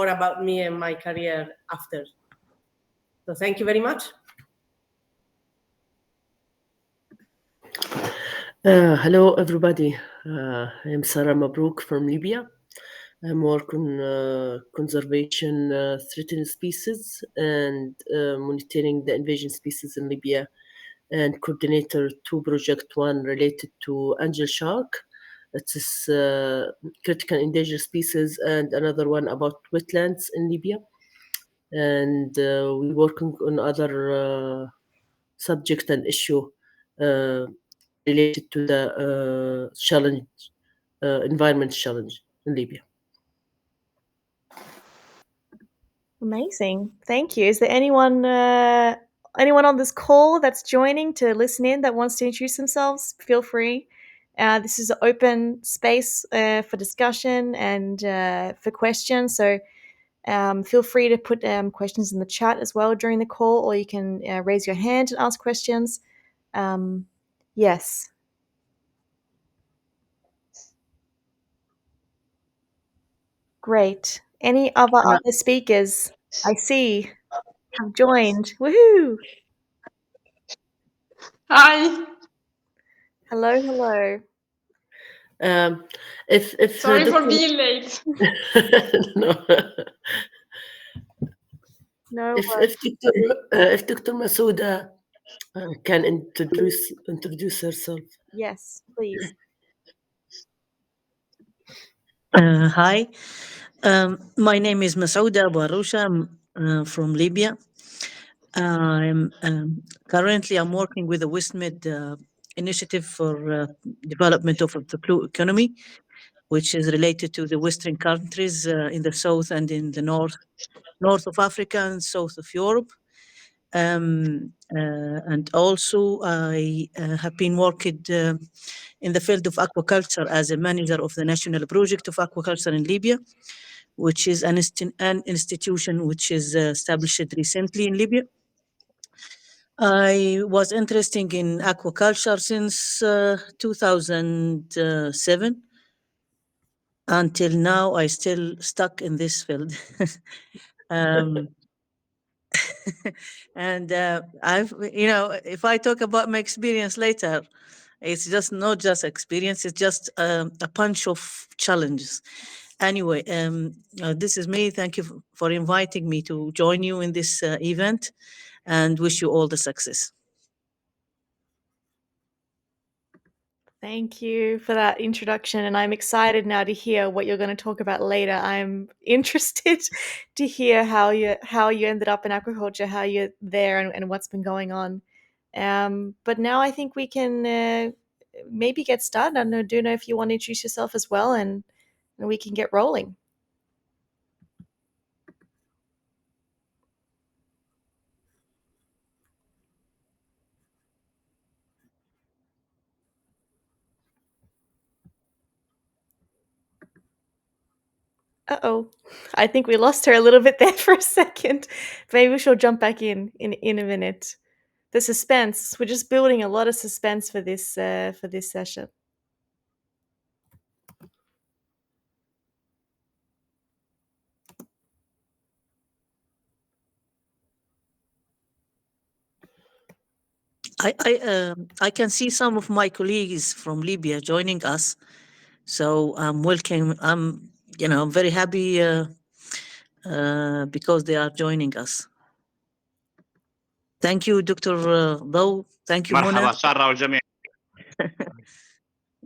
more about me and my career after. So thank you very much. Hello, everybody. I'm Sarah Mabrouk from Libya. I'm working on conservation threatened species and monitoring the invasion species in Libya, and coordinator to project one related to angel shark. It's critical endangered species, and another one about wetlands in Libya. And we're working on other subject and issue related to the challenge, environment challenge in Libya. Amazing. Thank you. Is there anyone on this call that's joining to listen in that wants to introduce themselves? Feel free. This is an open space for discussion and for questions. So feel free to put questions in the chat as well during the call, or you can raise your hand and ask questions. Yes. Great. Any other speakers I see have joined? Woohoo! Hi. Hello. If Sorry for being late. No. No. If Dr. Masouda can introduce herself. Yes, please. Hi, my name is Masouda Barusha. I'm from Libya. I'm currently working with the WestMed initiative for development of the blue economy, which is related to the Western countries in the south and in the north of Africa and south of Europe. And also I have been working in the field of aquaculture as a manager of the national project of aquaculture in Libya, which is an institution which is established recently in Libya. I was interested in aquaculture since 2007. Until now, I still stuck in this field. And I've, if I talk about my experience later, it's just not just experience, it's just a bunch of challenges. Anyway, this is me. Thank you for inviting me to join you in this event, and wish you all the success. Thank you for that introduction, and I'm excited now to hear what you're going to talk about later. I'm interested to hear how you ended up in aquaculture, how you're there, and what's been going on. But now I think we can maybe get started. I don't know if you want to introduce yourself as well, and we can get rolling. Uh-oh, I think we lost her a little bit there for a second. Maybe she'll jump back in a minute. The suspense. We're just building a lot of suspense for this session. I can see some of my colleagues from Libya joining us, so I'm welcome. I'm very happy because they are joining us. Thank you, Dr. Daw. Thank you, مرحبا Mona. سارة والجميع.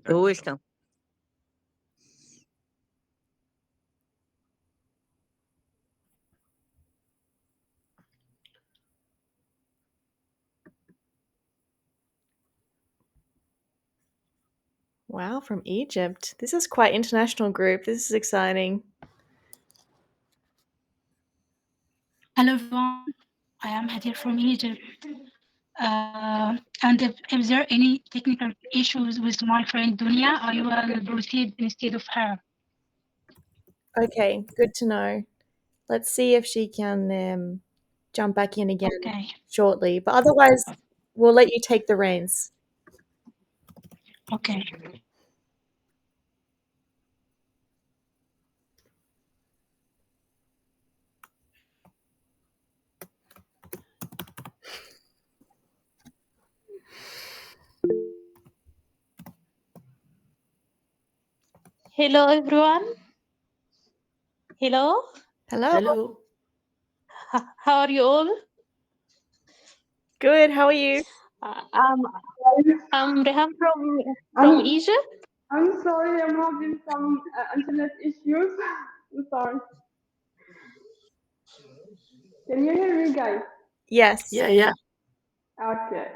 You're welcome. Wow, from Egypt. This is quite international group. This is exciting. Hello everyone, I am Hadir from Egypt. And if there are any technical issues with my friend Dunia, I will proceed instead of her. Okay, good to know. Let's see if she can jump back in again shortly. But otherwise, we'll let you take the reins. Okay. Hello, everyone. Hello. Hello. Hello. How are you all? Good. How are you? I'm Rehan from I'm- Egypt. I'm sorry, I'm having some internet issues. I'm sorry. Can you hear me, guys? Yes. Yeah. Okay.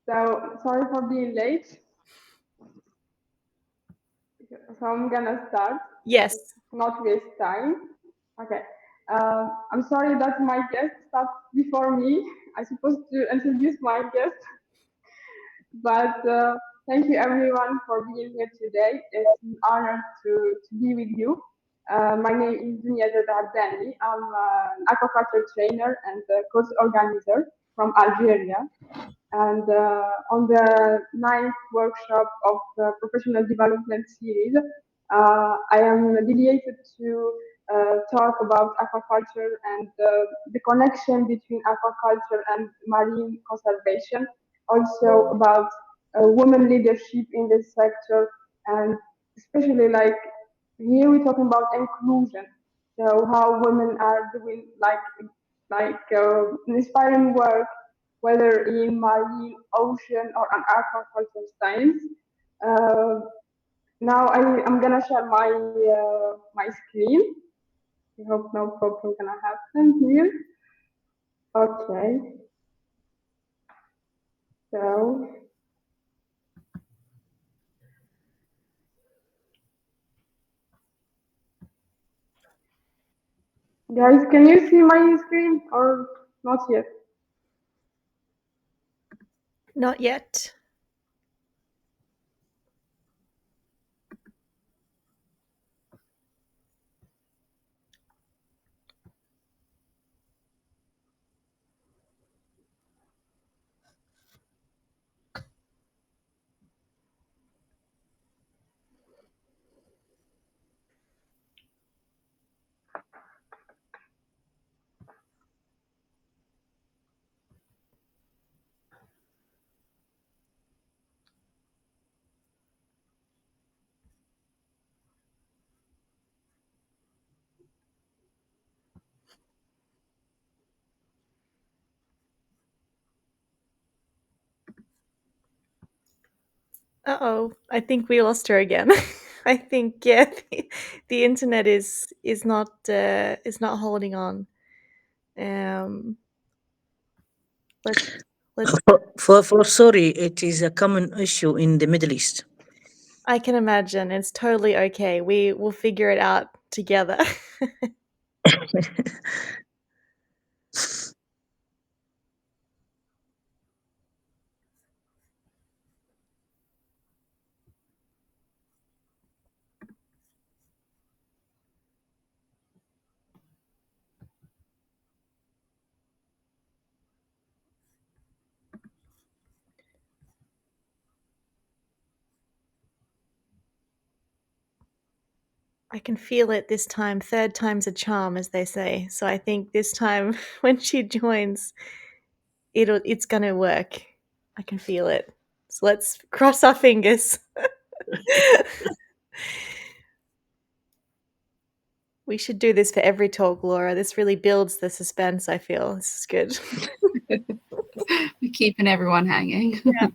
So sorry for being late. So I'm gonna start. Yes. Not waste time. Okay. I'm sorry that my guest starts before me. I'm supposed to introduce my guest, but thank you everyone for being here today. It's an honor to be with you. My name is Douniazad Abbani. I'm an aquaculture trainer and course organizer from Algeria. And on the ninth workshop of the professional development series, I am dedicated to talk about aquaculture and the connection between aquaculture and marine conservation, also about women leadership in this sector, and especially like here we're talking about inclusion. So how women are doing inspiring work, whether in marine, ocean, or an aquaculture science. Uh, Now I'm gonna share my screen. I hope no problem gonna happen here. Okay, so guys, can you see my screen or not yet? Not yet. Uh-oh. I think we lost her again. I think the internet is not holding on. Let's For sorry, it is a common issue in the Middle East. I can imagine. It's totally okay. We will figure it out together. I can feel it this time. Third time's a charm, as they say. So I think this time when she joins, it's gonna work. I can feel it. So let's cross our fingers. We should do this for every talk, Laura. This really builds the suspense, I feel. This is good. We're keeping everyone hanging. Yeah.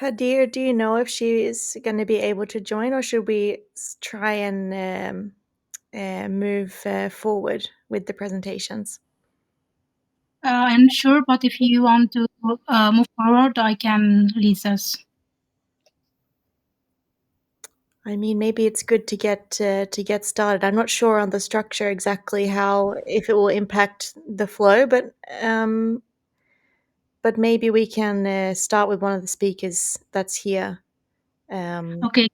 Hadir, do you know if she is going to be able to join, or should we try and move forward with the presentations? I'm sure, but if you want to move forward, I can lead us. I mean, maybe it's good to get started. I'm not sure on the structure exactly how if it will impact the flow, but maybe we can start with one of the speakers that's here. Okay,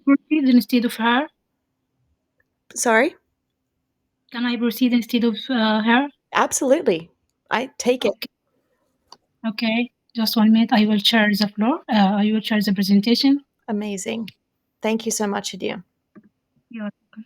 proceed instead of her. Sorry? Can I proceed instead of her? Absolutely. I take it. Okay, just 1 minute. I will share the floor. I will share the presentation. Amazing. Thank you so much, Adia. You're welcome.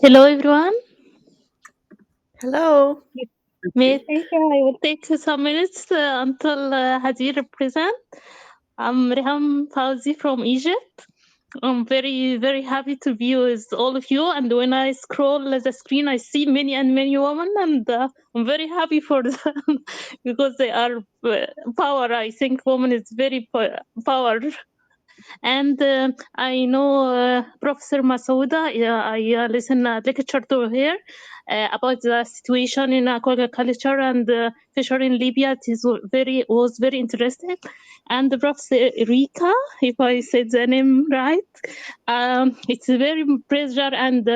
Hello, everyone. Hello. May I think I will take some minutes until Hadir present. I'm Riham Fauzi from Egypt. I'm very, very happy to be with all of you. And when I scroll the screen, I see many and many women, and I'm very happy for them because they are power. I think women is very power. And I know Professor Masouda. I listen lecture to her about the situation in aquaculture and fishery in Libya. It is was very interesting. And Professor Rika, if I said the name right, it's a very pleasure, and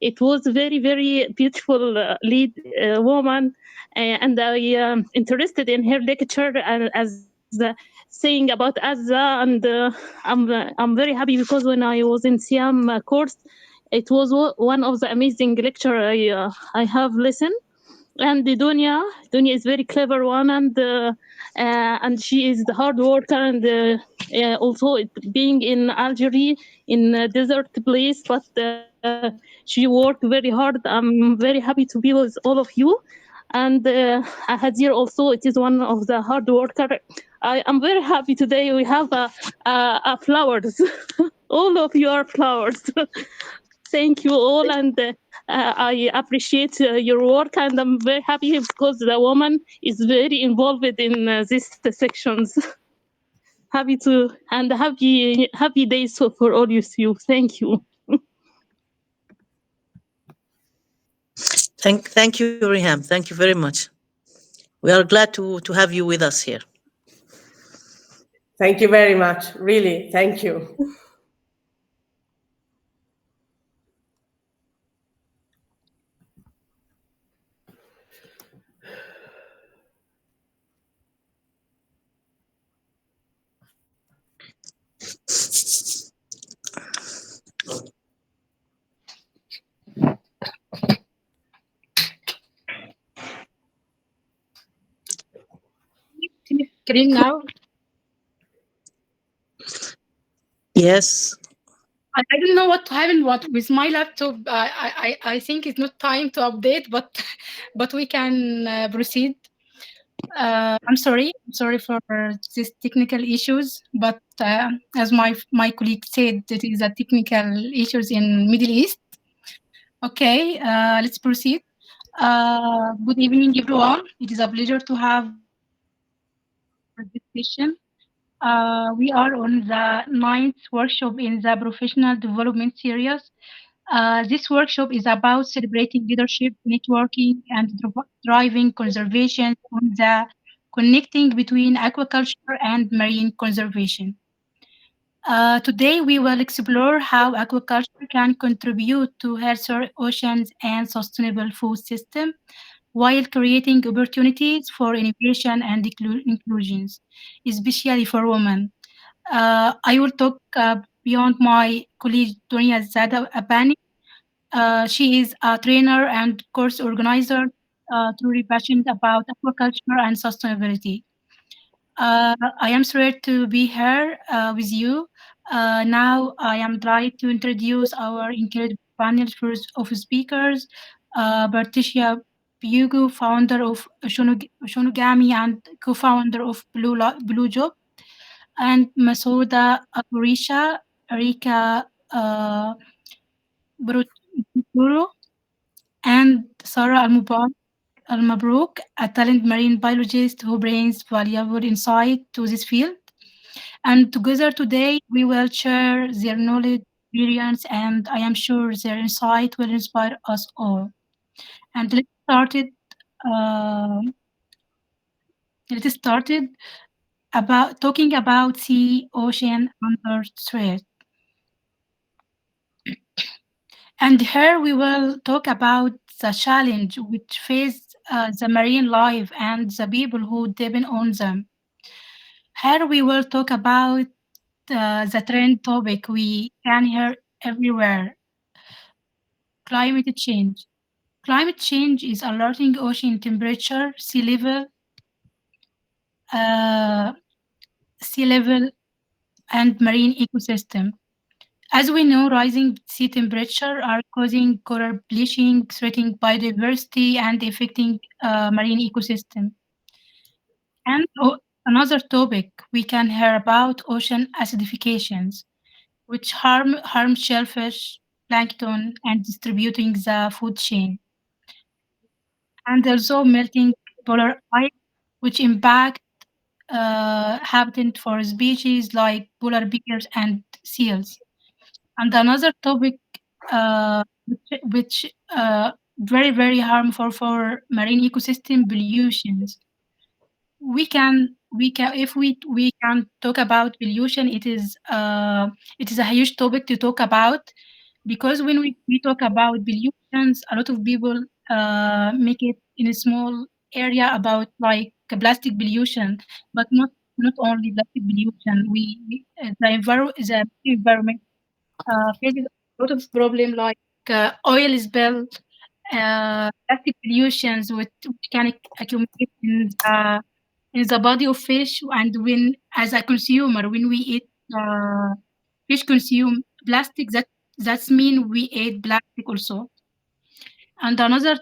it was very, very beautiful lead woman. And I interested in her lecture as saying about Azza, and I'm very happy because when I was in Siam course, it was one of the amazing lecture I have listened. And Dunya is very clever one, and she is the hard worker, and also being in Algeria in a desert place, but she worked very hard. I'm very happy to be with all of you. And Hadir also, it is one of the hard worker. I am very happy today. We have a flowers. All of you are flowers. Thank you all, and I appreciate your work, and I'm very happy because the woman is very involved in these sections. Happy to, and happy days for all of you. Thank you. Thank you, Riham. Thank you very much. We are glad to have you with us here. Thank you very much. Really, thank you. Screen now. Yes. I don't know what happened with my laptop. I think it's not time to update, but we can proceed. I'm sorry for these technical issues, but as my colleague said, it is a technical issues in Middle East. Okay, let's proceed. Good evening, everyone. It is a pleasure to have this session. We are on the 9th workshop in the professional development series. This workshop is about celebrating leadership, networking, and driving conservation on the connecting between aquaculture and marine conservation. Today, we will explore how aquaculture can contribute to healthier oceans and sustainable food system while creating opportunities for innovation and inclusions, especially for women. I will talk beyond my colleague Douniazad Abbani. She is a trainer and course organizer, truly passionate about aquaculture and sustainability. I am thrilled to be here with you. Now, I am trying to introduce our incredible panel of speakers. Berticia Bugu, founder of Shonogami and co-founder of Blue Job, and Masouda Aburisha, Rika Bruturo, and Sarah Al-Mabrouk, a talented marine biologist who brings valuable insight to this field. And together today, we will share their knowledge, experience, and I am sure their insight will inspire us all. And uh, let's start it about talking about sea, ocean, under threat. And here we will talk about the challenge which face the marine life and the people who depend on them. Here we will talk about the trend topic we can hear everywhere: climate change. Climate change is alerting ocean temperature, uh, sea level, and marine ecosystem. As we know, rising sea temperature are causing coral bleaching, threatening biodiversity, and affecting marine ecosystem. And another topic we can hear about ocean acidifications, which harm shellfish, plankton, and distributing the food chain. And also melting polar ice, which impact habitat for species like polar bears and seals. And another topic which very harmful for marine ecosystem: pollutions. We can if we can talk about pollution, it is a huge topic to talk about, because when we talk about pollutions, a lot of people make it in a small area about like plastic pollution, but not only plastic pollution. The environment faces a lot of problem like oil spill, plastic pollutions which can accumulate in the body of fish, and when as a consumer, when we eat fish consume plastic, that's mean we ate plastic also. And another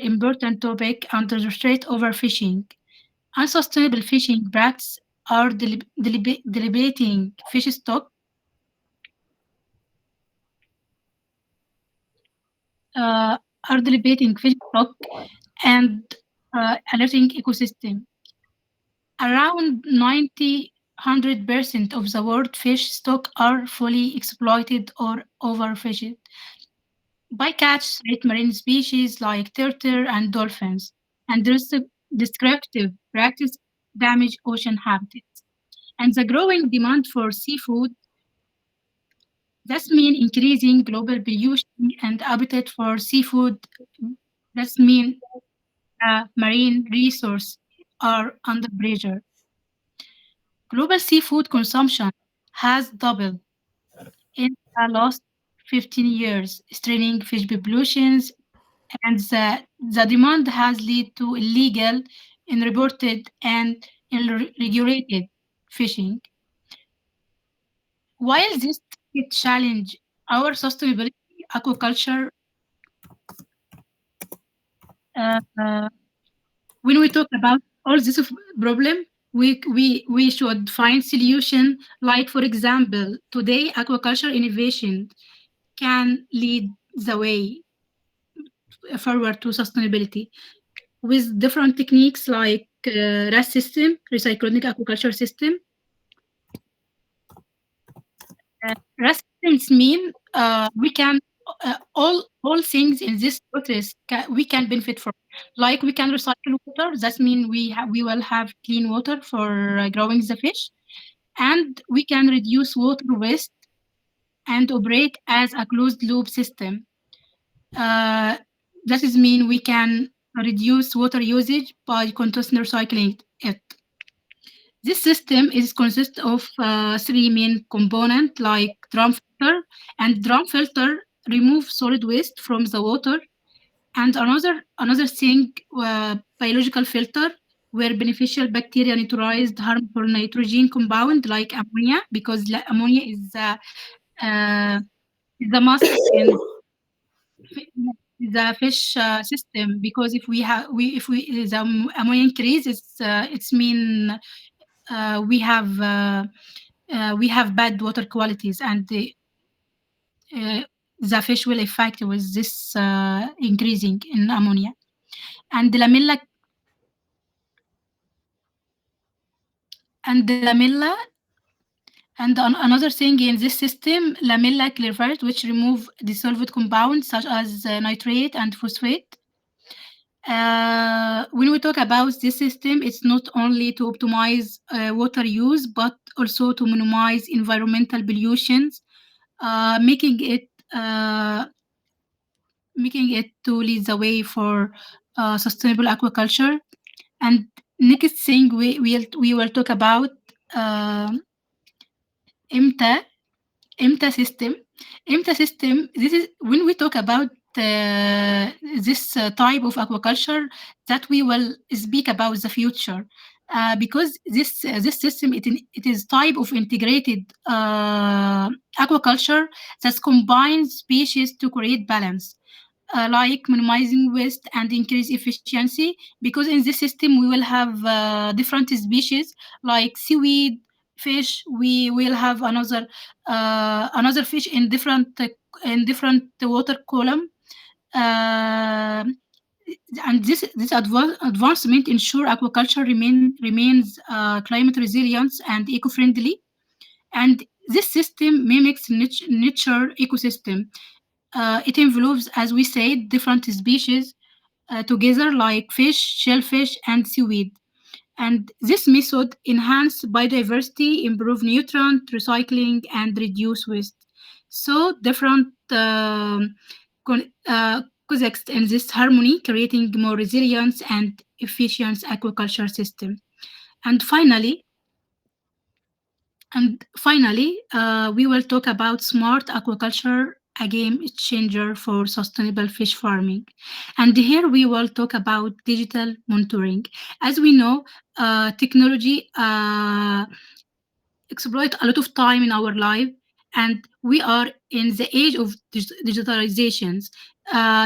important topic under the threat: overfishing. Unsustainable fishing practices are deleting fish stock, uh, are deleting fish stock and alerting ecosystem. Around 100% of the world fish stock are fully exploited or overfished. Bycatch threat marine species like turtle and dolphins, and destructive practice damage ocean habitats. And the growing demand for seafood, that's mean increasing global pollution and appetite for seafood. That's mean marine resources are under pressure. Global seafood consumption has doubled in the last 15 years, straining fish populations, and the demand has led to illegal, unreported, and unregulated fishing. While this challenge our sustainability, aquaculture, uh, uh, when we talk about all this problem, we should find solution. Like for example, today aquaculture innovation can lead the way forward to sustainability with different techniques like RAS system, recyclonic aquaculture system. RAS systems mean we can all things in this process we can benefit from. Like we can recycle water. That means we will have clean water for growing the fish. and we can reduce water waste and operate as a closed loop system. That is mean we can reduce water usage by continuously recycling it. This system is consists of three main components like drum filter, and drum filter remove solid waste from the water, and another thing, biological filter, where beneficial bacteria neutralized harmful nitrogen compound like ammonia, because ammonia is the must in the fish system, because if the ammonia increase, it's mean we have bad water qualities, and the fish will affect with this increasing in ammonia. And the lamella and another thing in this system, lamella clarifiers, which remove dissolved compounds such as nitrate and phosphate. When we talk about this system, it's not only to optimize water use, but also to minimize environmental pollutions, making it to lead the way for sustainable aquaculture. And next thing we will talk about IMTA system. IMTA system, this is when we talk about this type of aquaculture, that we will speak about the future, because this system, it is type of integrated aquaculture that combines species to create balance, like minimizing waste and increase efficiency, because in this system we will have different species like seaweed, fish. We will have another fish in different water column, and this advancement ensure aquaculture remains climate resilient and eco-friendly. And this system mimics nature ecosystem. It involves, as we said, different species together, like fish, shellfish, and seaweed. And this method enhance biodiversity, improve nutrient recycling, and reduce waste. So different coexist in this harmony, creating more resilience and efficient aquaculture system. And finally, we will talk about smart aquaculture, a game changer for sustainable fish farming. And here we will talk about digital monitoring. As we know, technology exploit a lot of time in our life, and we are in the age of digitalizations.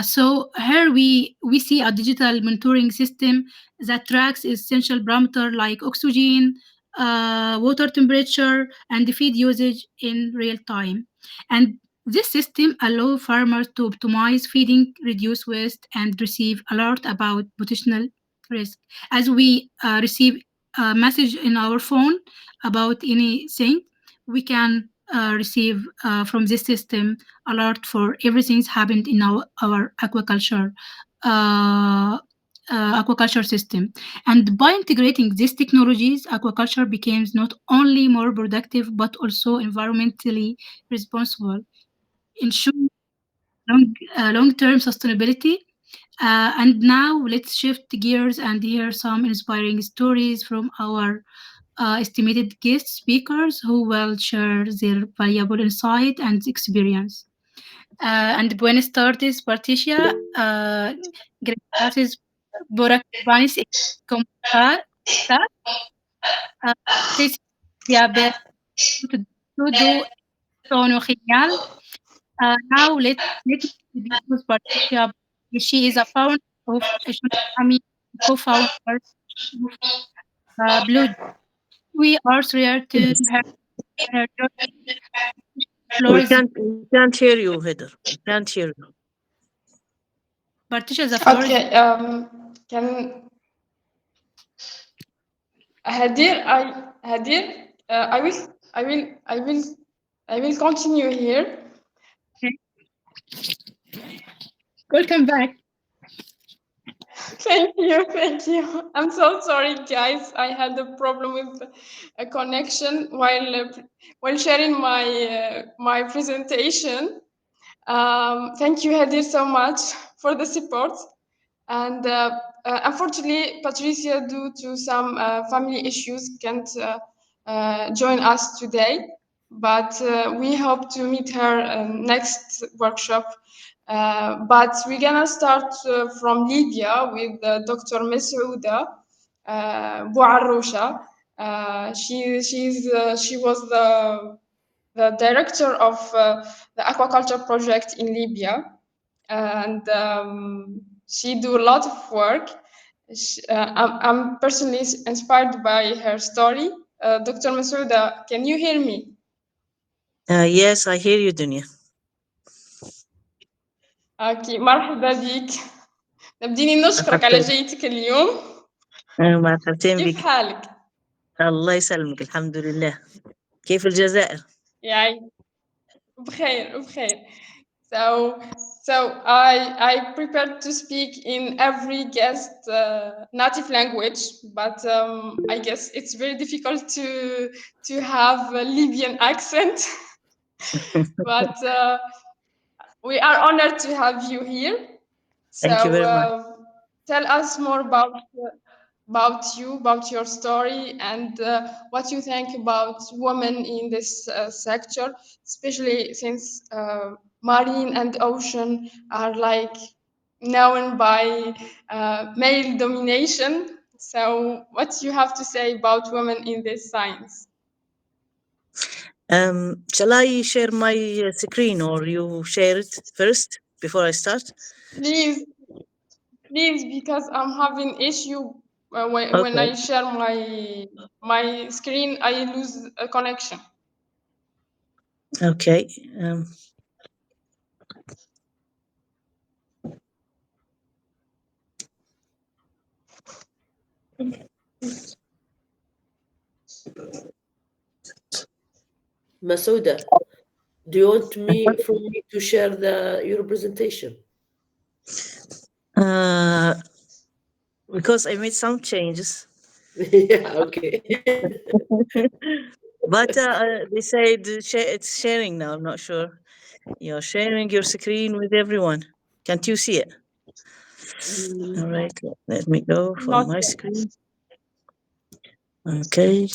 So here we see a digital monitoring system that tracks essential parameters like oxygen, water temperature, and feed usage in real time. And this system allows farmers to optimize feeding, reduce waste, and receive alert about potential risk. As we receive a message in our phone about anything, we can receive from this system alert for everything's happened in our aquaculture system. And by integrating these technologies, aquaculture becomes not only more productive but also environmentally responsible, ensuring long-term sustainability. And now let's shift gears and hear some inspiring stories from our estimated guest speakers who will share their valuable insight and experience. And buenas tardes, Patricia. Gracias por acompañarnos. ¿Cómo estás? Patricia, ver todo tono genial. Now let's introduce Patricia. She is a founder of Ashami, co-founder of Blue. We are thrilled to have her journey. We can't hear you, Heather. We can't hear you. Patricia, the floor is Okay. Can Hadir? I will continue here. welcome back. Thank you, thank you. I'm so sorry, guys. I had a problem with a connection while sharing my presentation. Thank you, Hadir, so much for the support. And unfortunately, Patricia, due to some family issues, can't join us today. But we hope to meet her next workshop. But we're gonna start from Libya with Dr. Masouda Bouarrousha. She was the director of the aquaculture project in Libya, and she do a lot of work. I'm personally inspired by her story. Dr. Masouda, can you hear me? Yes, I hear you, Dunya. اوكي، مرحبا بك. نبديني نشكرك على جيتك اليوم. مرحبتين كيف بك. حالك؟ الله يسلمك، الحمد لله. كيف الجزائر؟ يعني بخير بخير. So I prepared to speak in every guest native language, but I guess it's very difficult to have a Libyan accent. But we are honored to have you here. Thank you very much. Tell us more about you, about your story, and what you think about women in this sector, especially since marine and ocean are like known by male domination. So what you have to say about women in this science? Shall I share my screen, or you share it first before I start? Please, because I'm having issue when I share my screen, I lose a connection. Okay. Masouda, do you want me to share your presentation? Because I made some changes. Yeah, okay. But they say it's sharing now. I'm not sure. You're sharing your screen with everyone. Can't you see it? All right. Let me go from Not my yet. screen. Okay.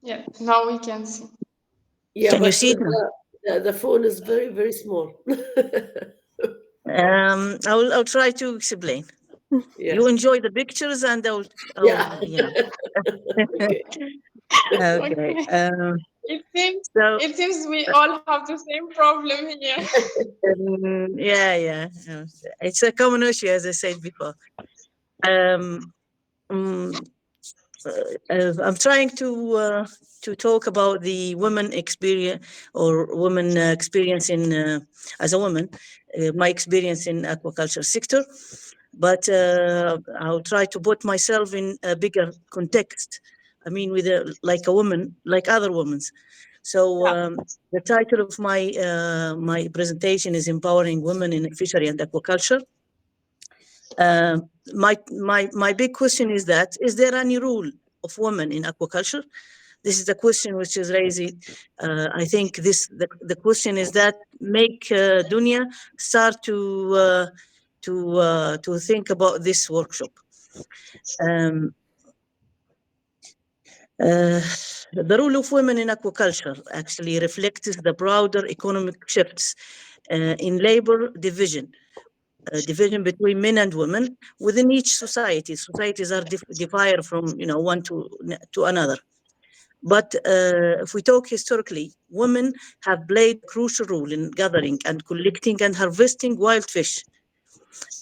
Yeah, now we can see. Yeah, Can you but see it now? the phone is very, very small. I'll try to explain. Yeah. You enjoy the pictures, and Yeah. Okay. Okay. It seems we all have the same problem here. Yeah. It's a common issue, as I said before. I'm trying to talk about the women experience, or women experience in as a woman, my experience in aquaculture sector, but I'll try to put myself in a bigger context. I mean, with like a woman, like other women. So the title of my presentation is "Empowering Women in Fishery and Aquaculture." My big question is that, is there any rule of women in aquaculture? This is the question which is raising. I think the question is that make Dunya start to think about this workshop. The role of women in aquaculture actually reflects the broader economic shifts in labor division between men and women within each society. Societies are divided from one to another. But if we talk historically, women have played a crucial role in gathering and collecting and harvesting wild fish,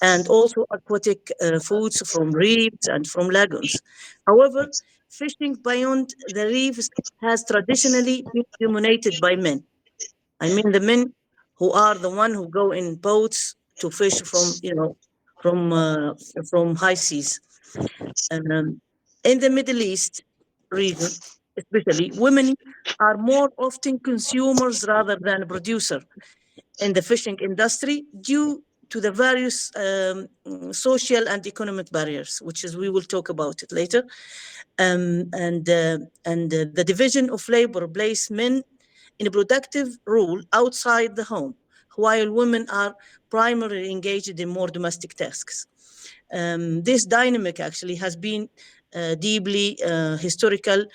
and also aquatic foods from reefs and from lagoons. However, fishing beyond the reefs has traditionally been dominated by men. I mean, the men who are the one who go in boats to fish from high seas. In the Middle East, region, especially, women are more often consumers rather than producers in the fishing industry due to the various social and economic barriers, which is we will talk about it later. The division of labor places men in a productive role outside the home, while women are primarily engaged in more domestic tasks. This dynamic actually has been deeply historical,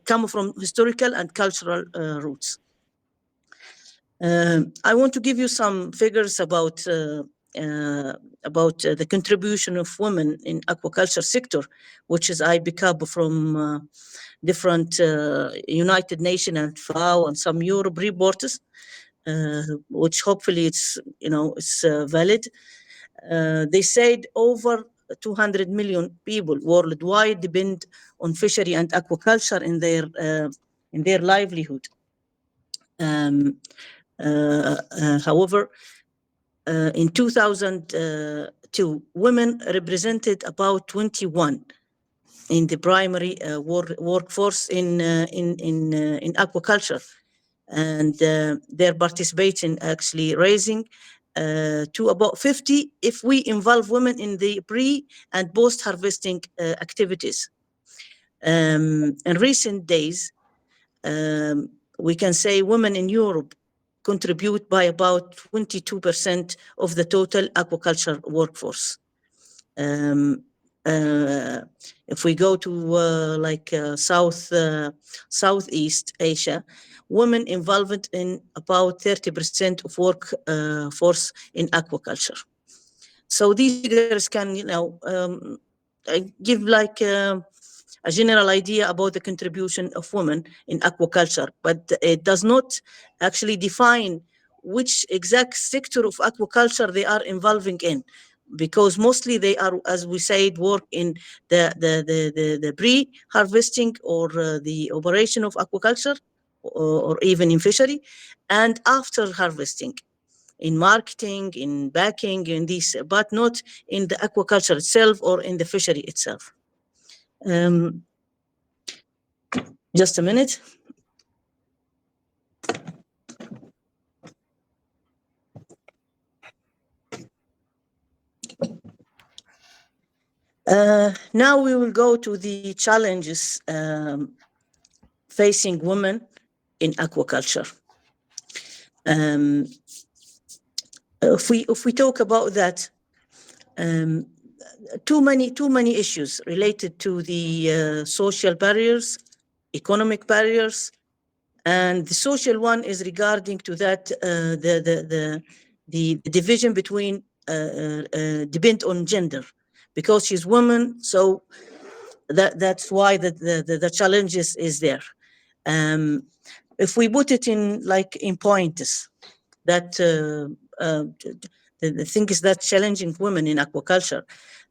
come from historical and cultural roots. I want to give you some figures about the contribution of women in aquaculture sector, which is I pick up from different United Nations and FAO and some Europe reports, which hopefully it's valid. They said over 200 million people worldwide depend on fishery and aquaculture in their livelihood. However, in 2002, women represented about 21 in the primary workforce in aquaculture, and their participation actually raising to about 50 if we involve women in the pre and post harvesting activities. In recent days, we can say women in Europe contribute by about 22% of the total aquaculture workforce. If we go to Southeast Asia, women involved in about 30% of workforce in aquaculture. So these figures can, give a general idea about the contribution of women in aquaculture, but it does not actually define which exact sector of aquaculture they are involving in, because mostly they are, as we said, work in the pre-harvesting or the operation of aquaculture, or even in fishery, and after harvesting, in marketing, in packing, in this, but not in the aquaculture itself or in the fishery itself. Just a minute. Now we will go to the challenges facing women in aquaculture. If we talk about that, too many issues related to the social barriers, economic barriers, and the social one is regarding to that the division between depend on gender, because she's woman, so that's why the challenges is there. If we put it in points, that the thing is that challenging women in aquaculture,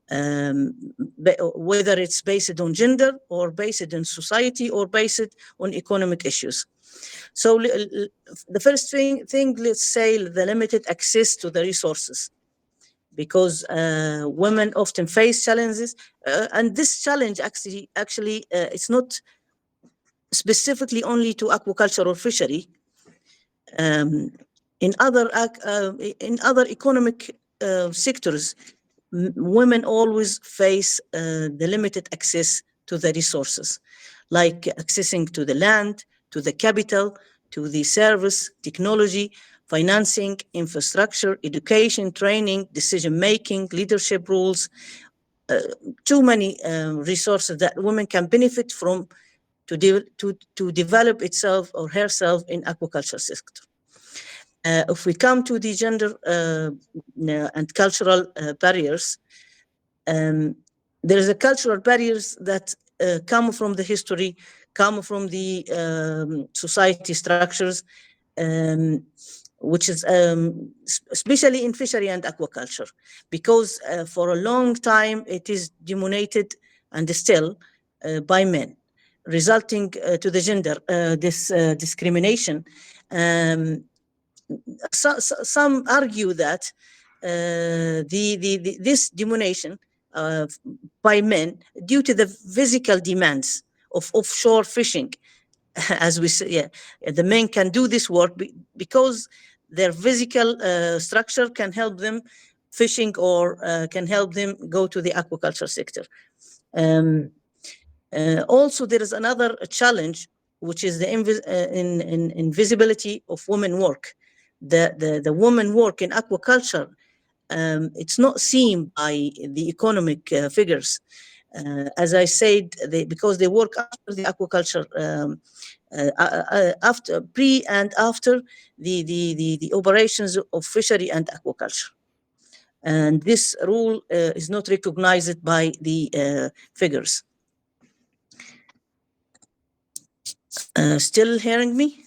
whether it's based on gender or based on society or based on economic issues. So the first thing, let's say the limited access to the resources, because women often face challenges, and this challenge actually it's not specifically only to aquaculture or fishery. In other economic sectors, women always face the limited access to the resources, like accessing to the land, to the capital, to the service, technology, financing, infrastructure, education, training, decision-making, leadership roles. Too many resources that women can benefit from to develop itself or herself in aquaculture sector. If we come to the gender and cultural barriers, there is a cultural barriers that come from the history, come from the society structures, which is especially in fishery and aquaculture, because for a long time it is dominated and still by men, resulting to the gender this discrimination. Some argue that this domination by men due to the physical demands of offshore fishing. As we say, yeah, the men can do this work because their physical structure can help them fishing or can help them go to the aquaculture sector. Also, there is another challenge, which is the invisibility of women work. The women work in aquaculture, it's not seen by the economic figures. As I said, because they work after the aquaculture, after pre and after the operations of fishery and aquaculture. And this rule is not recognized by the figures. Still hearing me?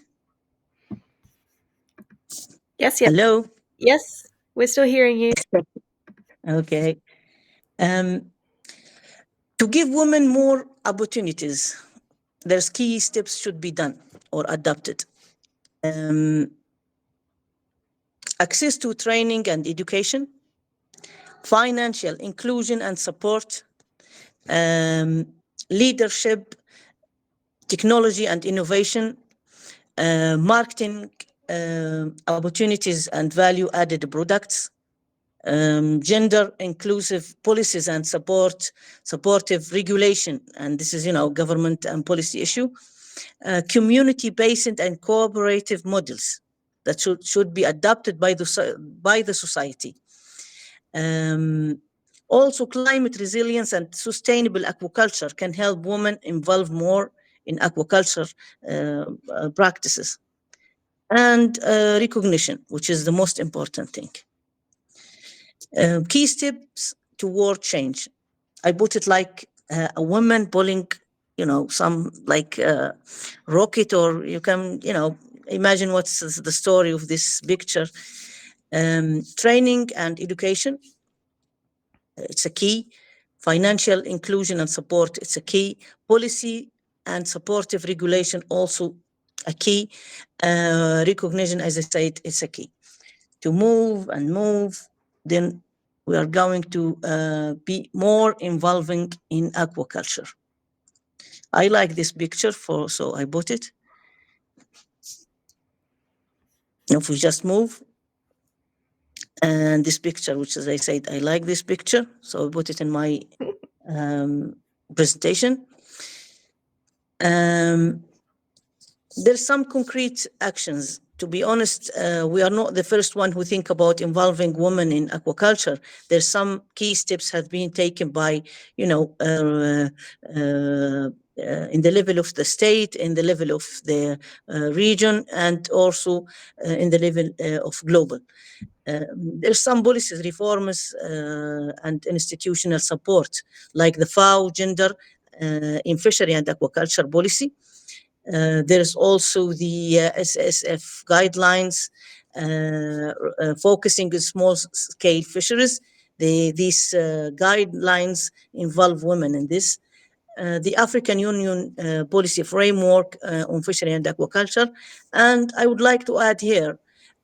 Yes. Hello? Yes, we're still hearing you. Okay. To give women more opportunities, there's key steps should be done or adopted. Access to training and education, financial inclusion and support, leadership, technology and innovation, marketing opportunities and value-added products, gender inclusive policies and supportive regulation, and this is, government and policy issue, community-based and cooperative models that should be adopted by the society. Also, climate resilience and sustainable aquaculture can help women involve more in aquaculture practices. And recognition, which is the most important thing. Key steps toward change. I put it like a woman pulling, some like rocket, or you can, imagine what's the story of this picture. Training and education, it's a key. Financial inclusion and support, it's a key. Policy and supportive regulation, also a key. Recognition, as I said, it's a key. To move, then we are going to be more involving in aquaculture. I like this picture, so I bought it. If we just move, and this picture, which, as I said, I like this picture, so I put it in my presentation. There's some concrete actions. To be honest, we are not the first one who think about involving women in aquaculture. There's some key steps have been taken by, in the level of the state, in the level of the region, and also in the level of global. There's some policies, reforms, and institutional support, like the FAO gender in fishery and aquaculture policy. There's also the SSF guidelines focusing on small-scale fisheries. These guidelines involve women in this. The African Union policy framework on fishery and aquaculture. And I would like to add here,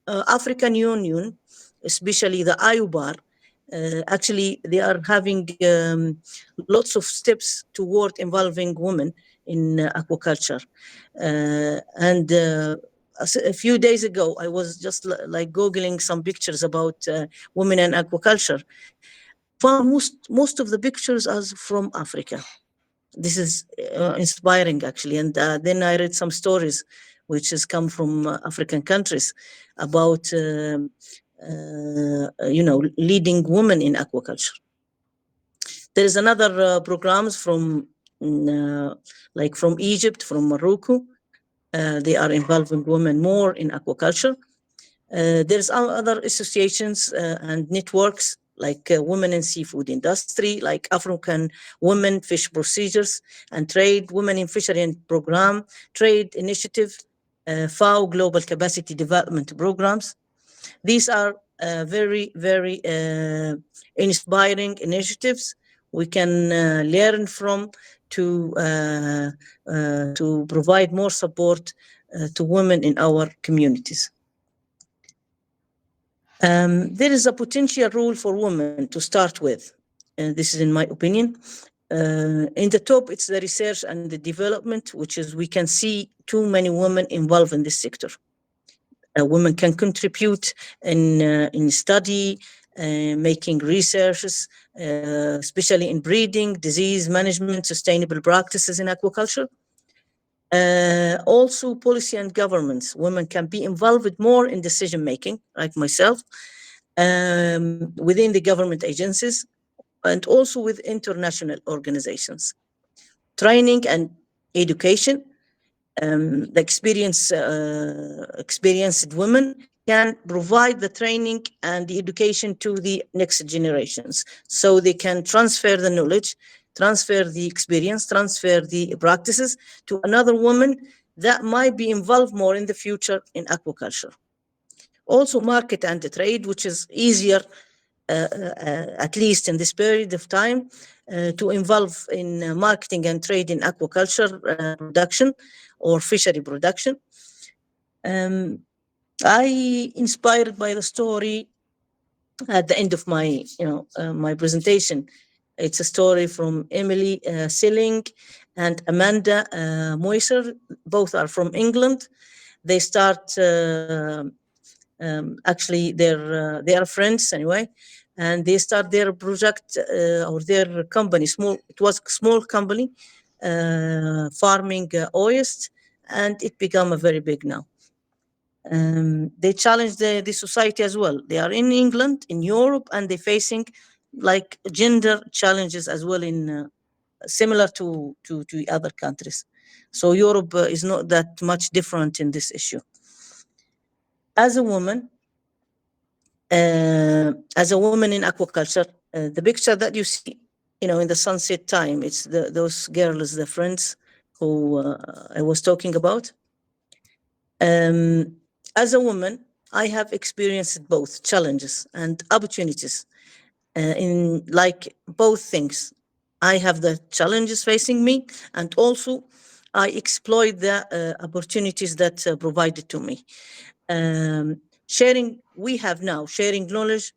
African Union, especially the IUBAR, actually, they are having lots of steps toward involving women in aquaculture. And a few days ago, I was just like Googling some pictures about women in aquaculture. Found most of the pictures are from Africa. This is inspiring, actually. And then I read some stories which has come from African countries about, leading women in aquaculture. There is another programs from from Egypt, from Morocco. They are involving women more in aquaculture. There's other associations and networks like Women in Seafood Industry, like African Women Fish Procedures and Trade, Women in Fishery and Program, Trade Initiative, FAO Global Capacity Development Programs. These are very, very inspiring initiatives we can learn from to provide more support to women in our communities. There is a potential role for women to start with, and this is in my opinion. In the top, it's the research and the development, which is we can see too many women involved in this sector. Women can contribute in study, making researches, especially in breeding, disease management, sustainable practices in aquaculture. Also, policy and governments. Women can be involved more in decision making, like myself, within the government agencies, and also with international organizations. Training and education. The experienced women can provide the training and the education to the next generations, so they can transfer the knowledge, transfer the experience, transfer the practices to another woman that might be involved more in the future in aquaculture. Also, market and trade, which is easier, at least in this period of time, to involve in marketing and trade in aquaculture production or fishery production. I inspired by the story at the end of my, my presentation. It's a story from Emily Silling and Amanda Moiser. Both are from England. They start. Actually, they are friends anyway, and they start their project or their company. It was a small company, farming oyster, and it became a very big now. They challenge the society as well. They are in England, in Europe, and they're facing like gender challenges as well in similar to other countries. So Europe is not that much different in this issue. As a woman, in aquaculture, the picture that you see, in the sunset time, it's those girls, the friends who I was talking about. As a woman, I have experienced both challenges and opportunities in like both things. I have the challenges facing me, and also I exploit the opportunities that provided to me. Sharing knowledge,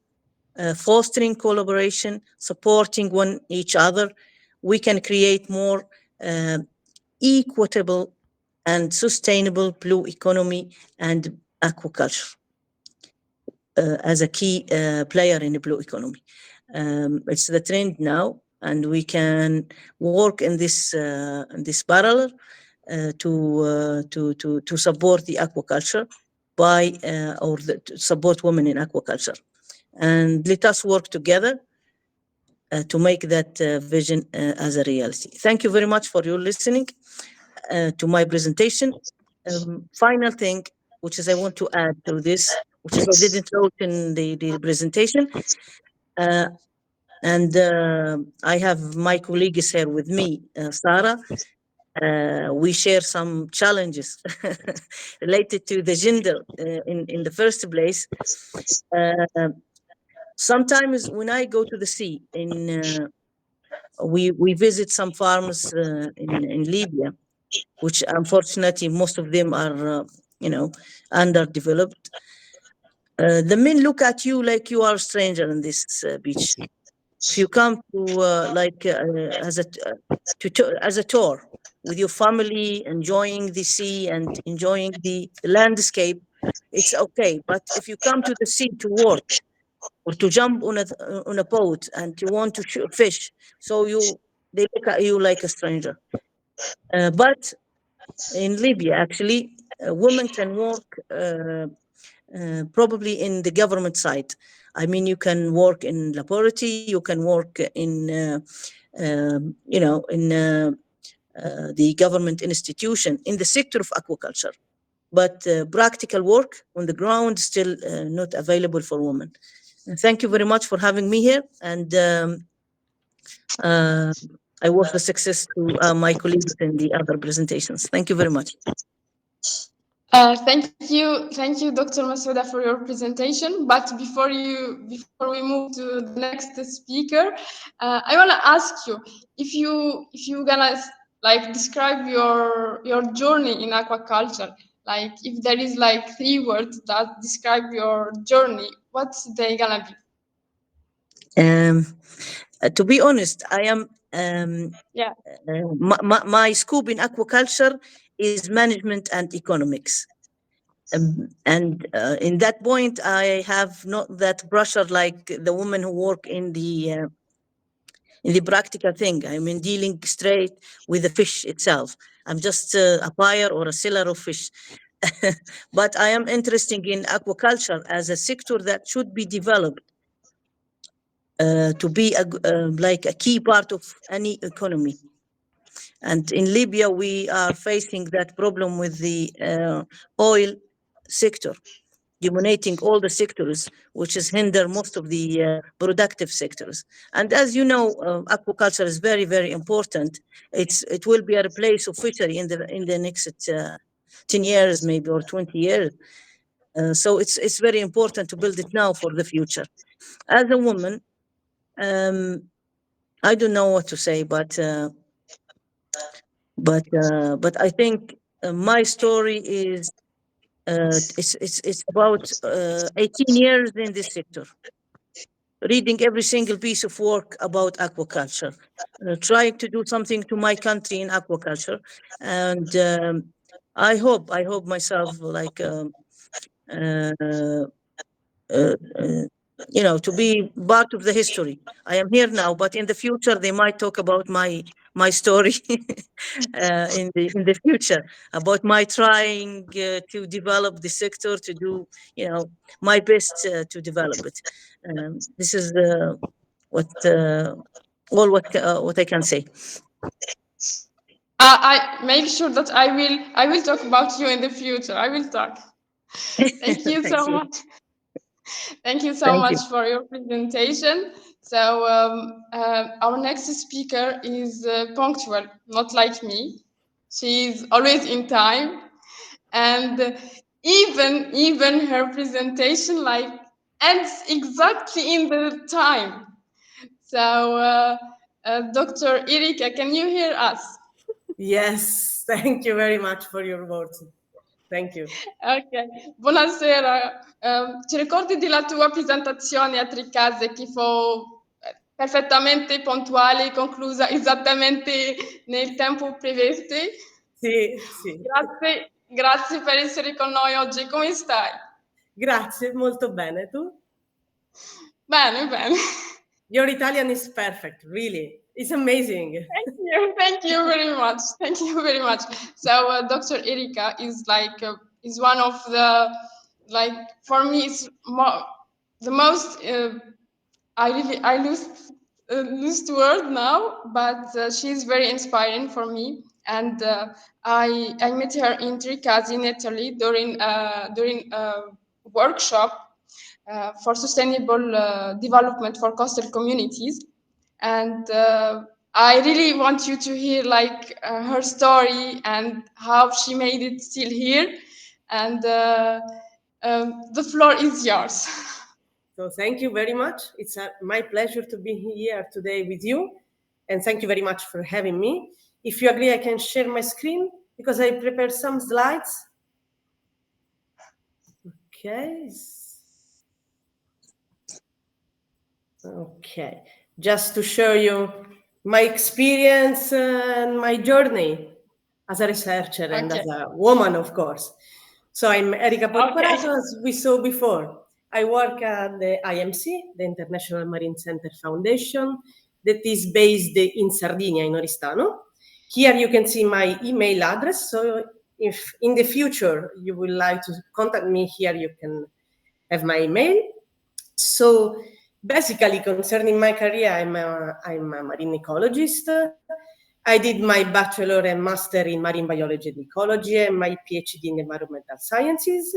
fostering collaboration, supporting each other, we can create more equitable and sustainable blue economy and aquaculture as a key player in the blue economy. It's the trend now, and we can work in this parallel to support the aquaculture to support women in aquaculture. And let us work together to make that vision as a reality. Thank you very much for your listening to my presentation. Final thing, which is I want to add to this, which is I didn't note in the presentation, and I have my colleagues here with me, Sarah. We share some challenges related to the gender in the first place. Sometimes when I go to the sea, we visit some farms in Libya, which unfortunately most of them are underdeveloped. The men look at you like you are a stranger in this beach. If you come to as a tour with your family, enjoying the sea and enjoying the landscape, it's okay. But if you come to the sea to work or to jump on a boat and you want to fish, so they look at you like a stranger. But in Libya, actually, women can work probably in the government side. I mean, you can work in laboratory, you can work in, the government institution in the sector of aquaculture. But practical work on the ground still not available for women. Thank you very much for having me here, and I wish the success to my colleagues in the other presentations. Thank you very much. Thank you, Dr. Masouda, for your presentation. But before we move to the next speaker, I want to ask you if you gonna like describe your journey in aquaculture. Like, if there is like 3 words that describe your journey, what's they gonna be? To be honest, I am Yeah. My scope in aquaculture is management and economics. And in that point, I have not that pressure like the women who work in the practical thing. I mean, dealing straight with the fish itself. I'm just a buyer or a seller of fish. But I am interested in aquaculture as a sector that should be developed to be like a key part of any economy. And in Libya, we are facing that problem with the oil sector, dominating all the sectors, which is hinder most of the productive sectors. And as you know, aquaculture is very, very important. It will be a replace of fishery in the next 10 years, maybe, or 20 years. So it's very important to build it now for the future. As a woman, I don't know what to say, but I think my story is it's about 18 years in this sector, reading every single piece of work about aquaculture, trying to do something to my country in aquaculture, and I hope myself like to be part of the history. I am here now, but in the future they might talk about my story in the future, about my trying to develop the sector, to do my best to develop it. This is what I can say. I make sure that I will talk about you in the future. I will talk. Thank you so much. Thank you so much for your presentation. So our next speaker is punctual, not like me. She's always in time, and even her presentation ends exactly in the time. So Dr. Erika, can you hear us? Yes, thank you very much for your words. Thank you. Ok, buonasera. Ci ricordi della tua presentazione a Tricase che fu perfettamente puntuale e conclusa esattamente nel tempo previsto? Sì, sì. Grazie per essere con noi oggi. Come stai? Grazie, molto bene. Tu? Bene, bene. Your Italian is perfect, really. It's amazing. Thank you very much. Thank you very much. So Dr. Erika is is one of the for me it's the most I lose the word now, but she's very inspiring for me. And I met her in Tricase in Italy during a workshop for sustainable development for coastal communities. And I really want you to hear her story and how she made it still here. And the floor is yours. So thank you very much. It's my pleasure to be here today with you. And thank you very much for having me. If you agree, I can share my screen because I prepared some slides. Okay. Okay. Just to show you my experience and my journey as a researcher and as a woman, of course. So I'm Erika Porparato, as we saw before. I work at the IMC, the International Marine Center Foundation, that is based in Sardinia, in Oristano. Here you can see my email address. So if in the future you would like to contact me here, you can have my email. So basically, concerning my career, I'm a marine ecologist. I did my bachelor and master in marine biology and ecology and my PhD in environmental sciences.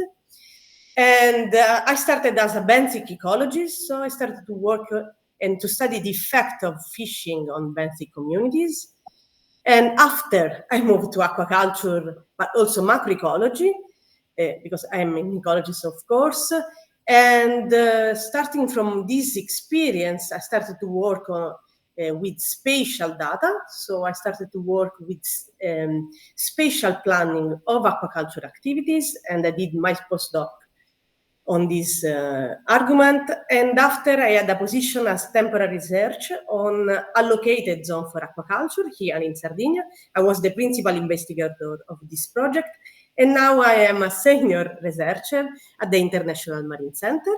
And I started as a benthic ecologist, so I started to work and to study the effect of fishing on benthic communities. And after I moved to aquaculture, but also macroecology, because I'm an ecologist, of course. And starting from this experience, I started to work with spatial data. So I started to work with spatial planning of aquaculture activities, and I did my postdoc on this argument. And after I had a position as temporary research on allocated zone for aquaculture here in Sardinia. I was the principal investigator of this project. And now I am a senior researcher at the International Marine Center.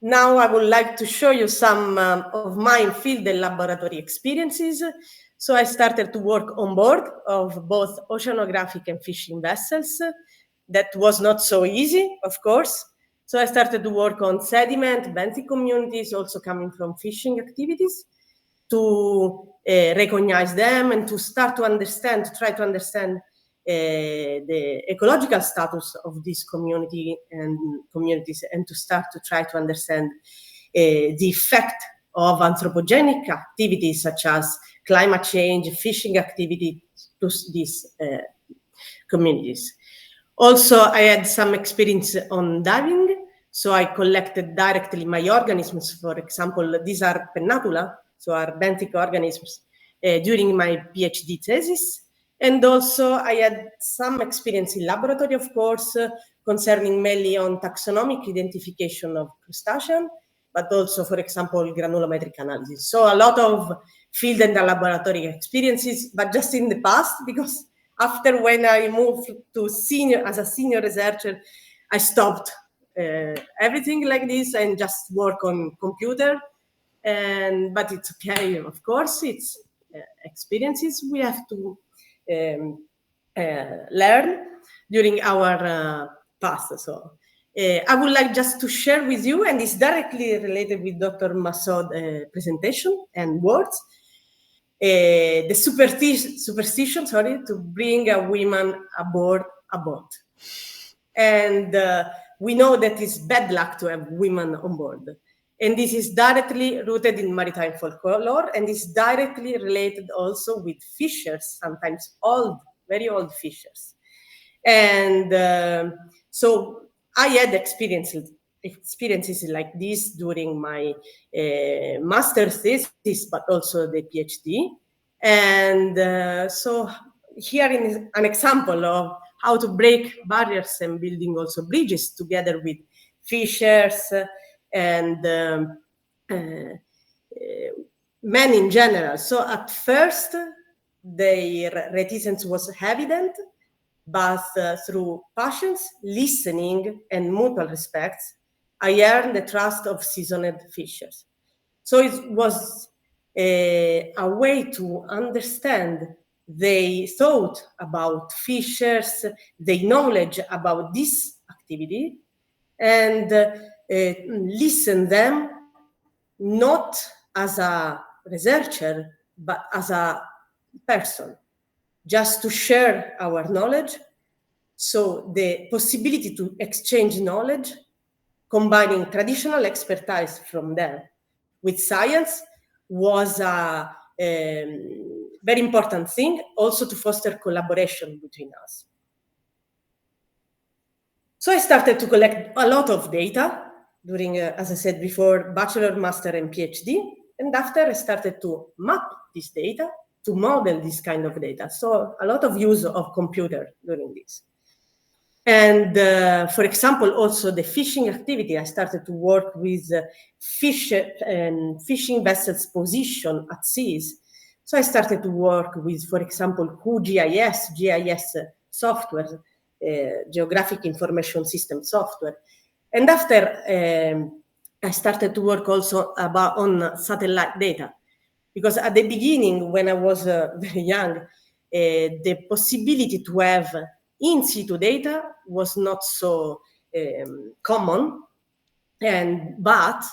Now I would like to show you some of my field and laboratory experiences. So I started to work on board of both oceanographic and fishing vessels. That was not so easy, of course. So I started to work on sediment, benthic communities, also coming from fishing activities, to recognize them and to start to understand, to try to understand the ecological status of this community and communities, and to start to try to understand the effect of anthropogenic activities such as climate change, fishing activity to these communities. Also, I had some experience on diving, so I collected directly my organisms. For example, these are pennatula, so are benthic organisms, during my PhD thesis. And also, I had some experience in laboratory, of course, concerning mainly on taxonomic identification of crustacean, but also, for example, granulometric analysis. So a lot of field and laboratory experiences, but just in the past, because after when I moved to as a senior researcher, I stopped everything like this and just work on computer. But it's okay, of course, it's experiences we have to learn during our past. So I would like just to share with you, and it's directly related with Dr. Massoud's presentation and words, the superstition, to bring a woman aboard a boat. And we know that it's bad luck to have women on board. And this is directly rooted in maritime folklore, and is directly related also with fishers, sometimes old, very old fishers. And so I had experiences like this during my master's thesis, but also the PhD. And so here is an example of how to break barriers and building also bridges together with fishers and men in general. So at first, their reticence was evident, but through patience, listening, and mutual respect, I earned the trust of seasoned fishers. So it was a way to understand their thought about fishers, their knowledge about this activity, and listen them not as a researcher, but as a person, just to share our knowledge. So the possibility to exchange knowledge, combining traditional expertise from them with science, was a very important thing, also to foster collaboration between us. So I started to collect a lot of data during, as I said before, bachelor, master, and PhD. And after I started to map this data, to model this kind of data. So a lot of use of computer during this. And for example, also the fishing activity, I started to work with fishing vessels position at seas. So I started to work with, for example, GIS software, Geographic Information System software. And after, I started to work also on satellite data. Because at the beginning, when I was very young, the possibility to have in situ data was not so common. But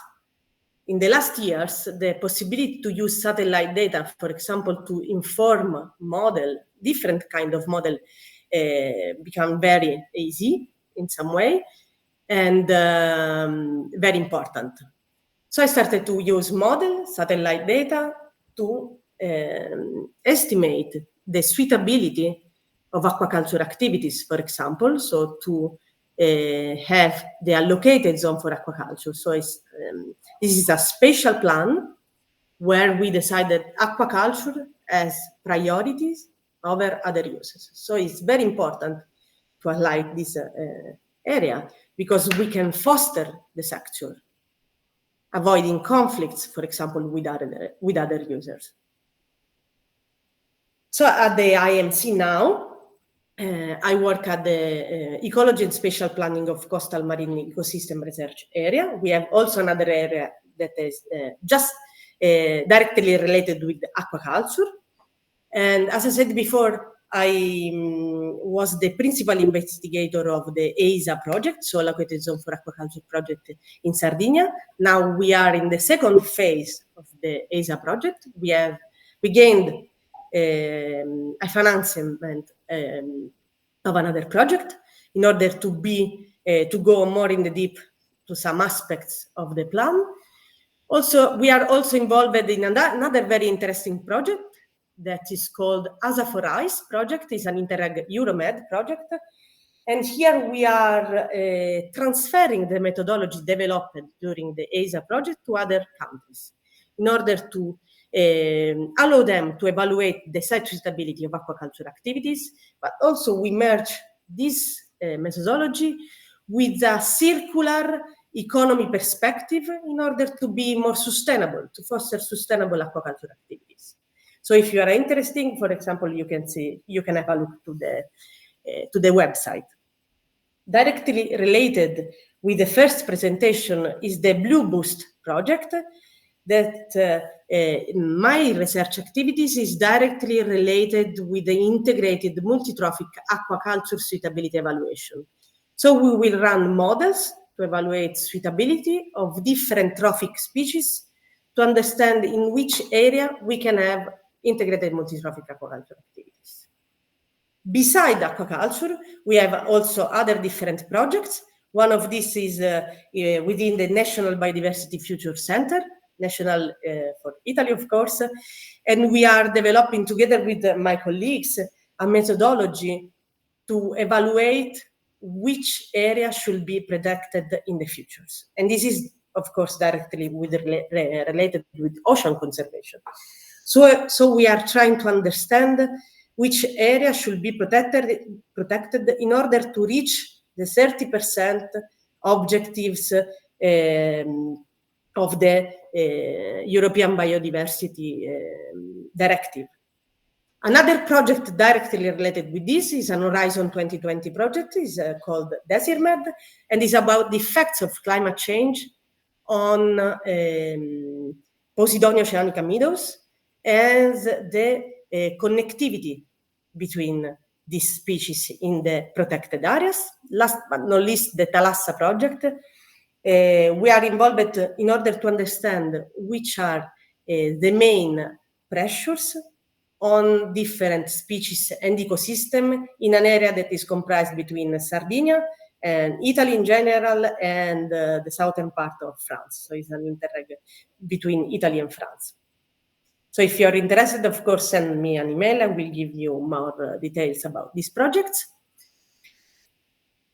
in the last years, the possibility to use satellite data, for example, to inform model, different kind of model, become very easy in some way, and very important. So I started to use model, satellite data, to estimate the suitability of aquaculture activities, for example, so to have the allocated zone for aquaculture. So this is a spatial plan where we decided aquaculture as priorities over other uses. So it's very important to highlight this area, because we can foster the sector, avoiding conflicts, for example, with other users. So at the IMC now, I work at the Ecology and Spatial Planning of Coastal Marine Ecosystem Research area. We have also another area that is just directly related with aquaculture. And as I said before, I was the principal investigator of the EISA project, so Allocated Zone for Aquaculture project in Sardinia. Now we are in the second phase of the EISA project. We gained a financement of another project in order to go more in the deep to some aspects of the plan. Also, we are also involved in another very interesting project that is called ASA for Ice project. It's an Interreg Euromed project. And here we are transferring the methodology developed during the EISA project to other countries in order to allow them to evaluate the site suitability of aquaculture activities, but also we merge this methodology with a circular economy perspective in order to be more sustainable, to foster sustainable aquaculture activities. So if you are interested, for example, you can have a look to the website. Directly related with the first presentation is the Blue Boost project that my research activities is directly related with the integrated multi-trophic aquaculture suitability evaluation. So we will run models to evaluate suitability of different trophic species to understand in which area we can have integrated multi-trophic aquaculture activities. Beside aquaculture, we have also other different projects. One of these is within the National Biodiversity Future Center, national for Italy, of course. And we are developing together with my colleagues a methodology to evaluate which area should be protected in the futures. And this is, of course, directly related with ocean conservation. So we are trying to understand which area should be protected in order to reach the 30% objectives of the European Biodiversity Directive. Another project directly related with this is an Horizon 2020 project, is called DesirMed, and is about the effects of climate change on Posidonia oceanica meadows and the connectivity between these species in the protected areas. Last but not least, the Thalassa project. We are involved in order to understand which are the main pressures on different species and ecosystem in an area that is comprised between Sardinia and Italy in general and the southern part of France. So it's an interreg between Italy and France. So if you're interested, of course, send me an email and we'll give you more details about these projects.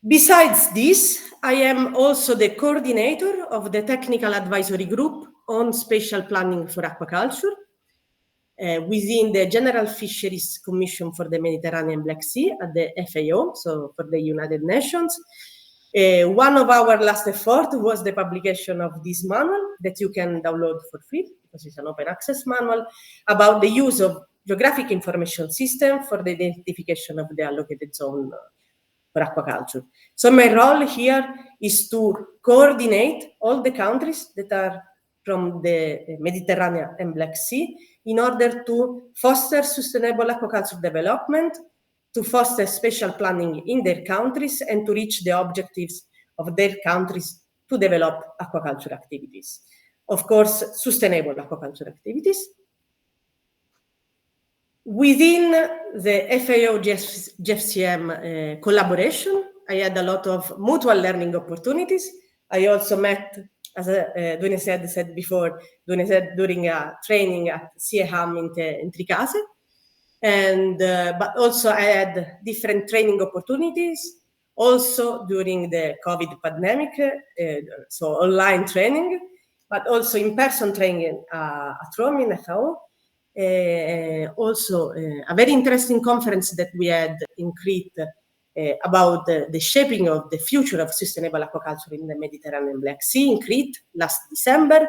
Besides this, I am also the coordinator of the Technical Advisory Group on Spatial Planning for Aquaculture within the General Fisheries Commission for the Mediterranean Black Sea at the FAO, so for the United Nations. One of our last efforts was the publication of this manual that you can download for free, because it's an open access manual, about the use of geographic information system for the identification of the allocated zone for aquaculture. So my role here is to coordinate all the countries that are from the Mediterranean and Black Sea in order to foster sustainable aquaculture development, to foster spatial planning in their countries, and to reach the objectives of their countries to develop aquaculture activities. Of course, sustainable aquaculture activities. Within the FAO GFCM collaboration, I had a lot of mutual learning opportunities. I also met, as Douniazad said before, during a training at CIEHAM in Tricase. And but also I had different training opportunities also during the COVID pandemic, so online training, but also in-person training at Rome in FAO. Also a very interesting conference that we had in Crete about the shaping of the future of sustainable aquaculture in the Mediterranean Black Sea in Crete last December.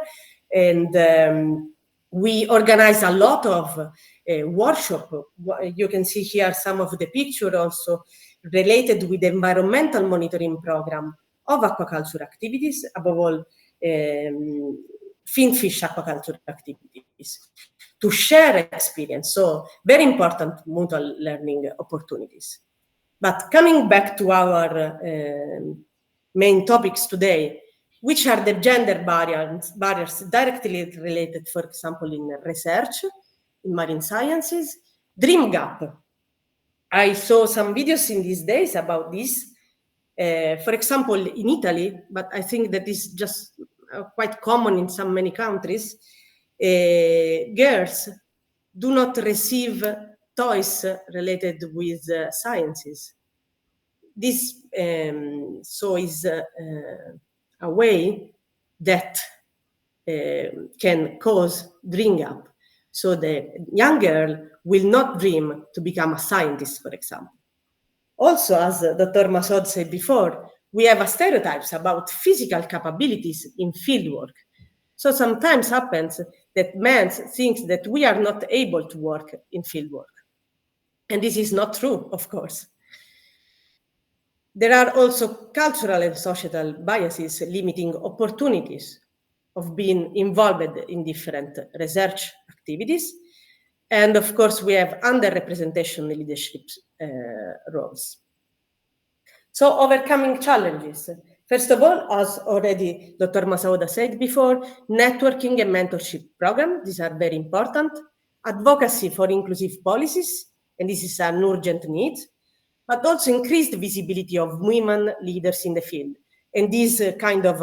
And we organized a lot of workshops. You can see here some of the pictures also related with the environmental monitoring program of aquaculture activities, above all finfish aquaculture activities, to share experience. So very important mutual learning opportunities. But coming back to our main topics today, which are the gender barriers directly related, for example, in research, in marine sciences, dream gap. I saw some videos in these days about this. For example, in Italy, but I think that is just quite common in many countries, girls do not receive toys related with sciences. This so is a way that can cause dream gap. So the young girl will not dream to become a scientist, for example. Also, as Dr. Masoud said before, we have stereotypes about physical capabilities in fieldwork. So sometimes happens that men think that we are not able to work in fieldwork. And this is not true, of course. There are also cultural and societal biases limiting opportunities of being involved in different research activities. And of course, we have underrepresentation in leadership roles. So overcoming challenges. First of all, as already Dr. Masauda said before, networking and mentorship programs, these are very important. Advocacy for inclusive policies, and this is an urgent need, but also increased visibility of women leaders in the field. And these kind of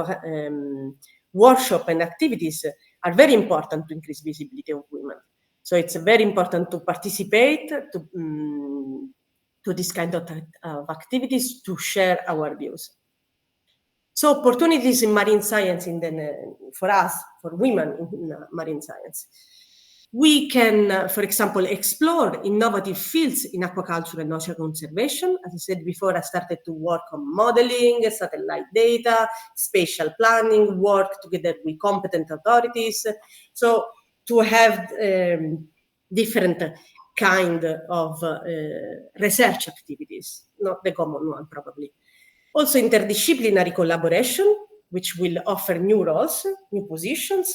workshop and activities are very important to increase visibility of women. So it's very important to participate to this kind of activities to share our views. So opportunities in marine science for us, for women in marine science. We can, for example, explore innovative fields in aquaculture and ocean conservation. As I said before, I started to work on modeling, satellite data, spatial planning, work together with competent authorities. So to have different kind of research activities, not the common one probably. Also interdisciplinary collaboration, which will offer new roles, new positions,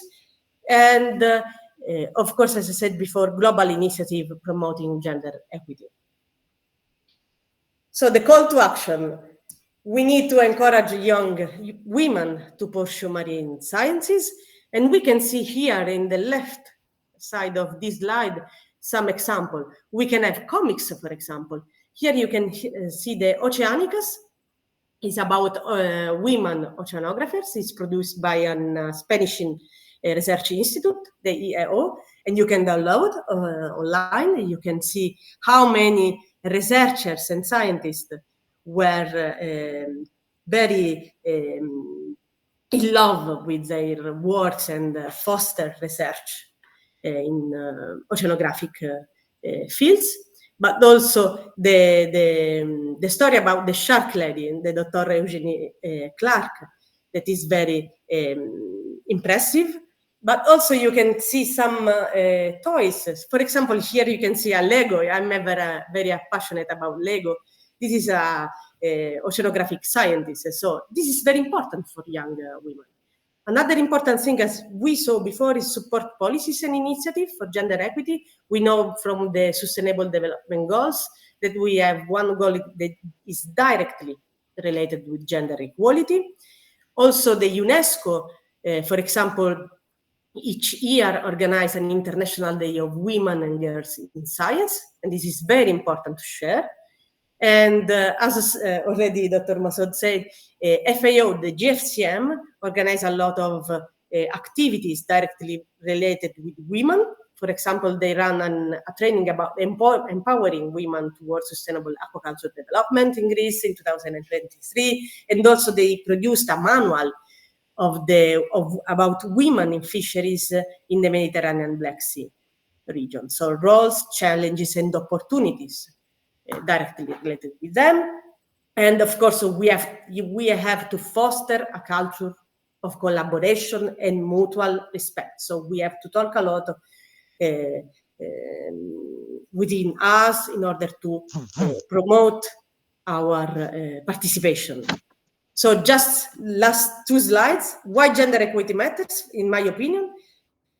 and of course, as I said before, global initiative promoting gender equity. So the call to action, we need to encourage young women to pursue marine sciences, and we can see here in the left side of this slide some example. We can have comics, for example. Here you can see the Oceanicas. It's about women oceanographers. It's produced by a Spanish research institute, the IEO, and you can download online. You can see how many researchers and scientists were very in love with their works and foster research in oceanographic fields. But also the story about the shark lady and the Dr. Eugenie Clark, that is very impressive. But also you can see some toys. For example, here you can see a Lego. I'm very passionate about Lego. This is a oceanographic scientist. So this is very important for young women. Another important thing, as we saw before, is support policies and initiatives for gender equity. We know from the Sustainable Development Goals that we have one goal that is directly related with gender equality. Also, the UNESCO, for example, each year organize an International Day of Women and Girls in Science, and this is very important to share. And as already Dr. Masoud said, FAO, the GFCM, organize a lot of activities directly related with women. For example, they run a training about empowering women towards sustainable aquaculture development in Greece in 2023. And also they produced a manual about women in fisheries in the Mediterranean Black Sea region. So roles, challenges, and opportunities directly related with them. And of course, we have to foster a culture of collaboration and mutual respect. So we have to talk a lot within us in order to promote our participation. So just last 2 slides. Why gender equity matters, in my opinion.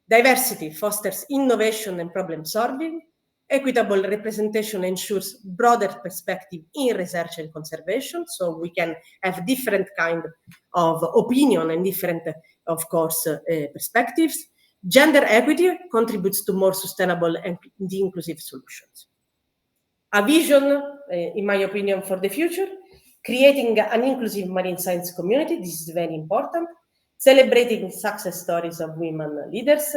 Diversity fosters innovation and problem solving. Equitable representation ensures broader perspective in research and conservation, so we can have different kind of opinion and different, of course, perspectives. Gender equity contributes to more sustainable and inclusive solutions. A vision, in my opinion, for the future, creating an inclusive marine science community, this is very important, celebrating success stories of women leaders,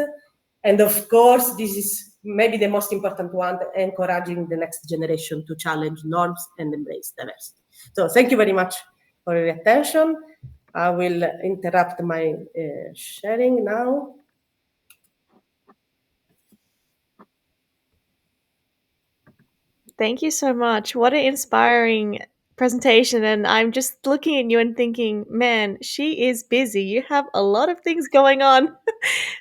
and of course, this is maybe the most important one, encouraging the next generation to challenge norms and embrace diversity. So thank you very much for your attention. I will interrupt my sharing now. Thank you so much. What an inspiring presentation. And I'm just looking at you and thinking, man, she is busy. You have a lot of things going on.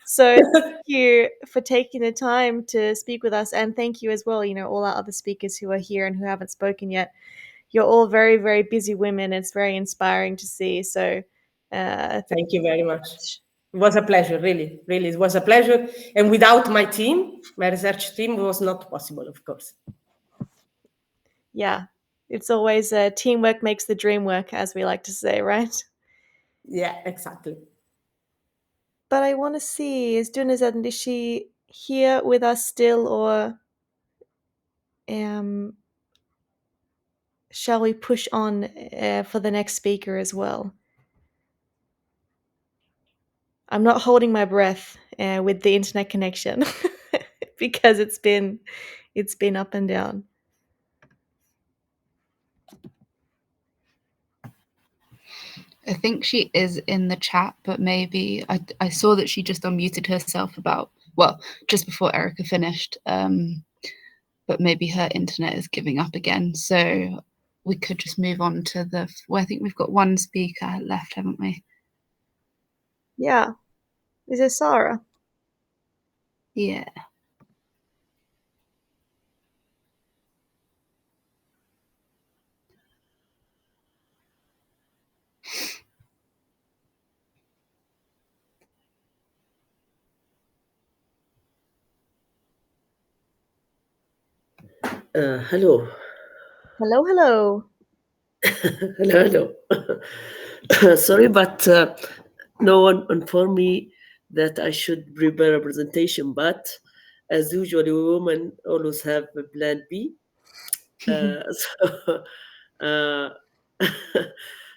So thank you for taking the time to speak with us. And thank you as well, all our other speakers who are here and who haven't spoken yet. You're all very, very busy women. It's very inspiring to see. So thank you very much. It was a pleasure, really, really. It was a pleasure. And without my team, my research team, was not possible, of course. Yeah, it's always teamwork makes the dream work, as we like to say, right? Yeah, exactly. But I want to see, is she here with us still, or shall we push on for the next speaker as well? I'm not holding my breath with the internet connection because it's been up and down. I think she is in the chat, but maybe I saw that she just unmuted herself just before Erica finished. But maybe her internet is giving up again. So we could just move on to I think we've got one speaker left, haven't we? Yeah. Is it Sarah? Yeah. Hello. Hello, hello. Hello. Sorry, but no one informed me that I should prepare a presentation. But as usual, women always have a plan B.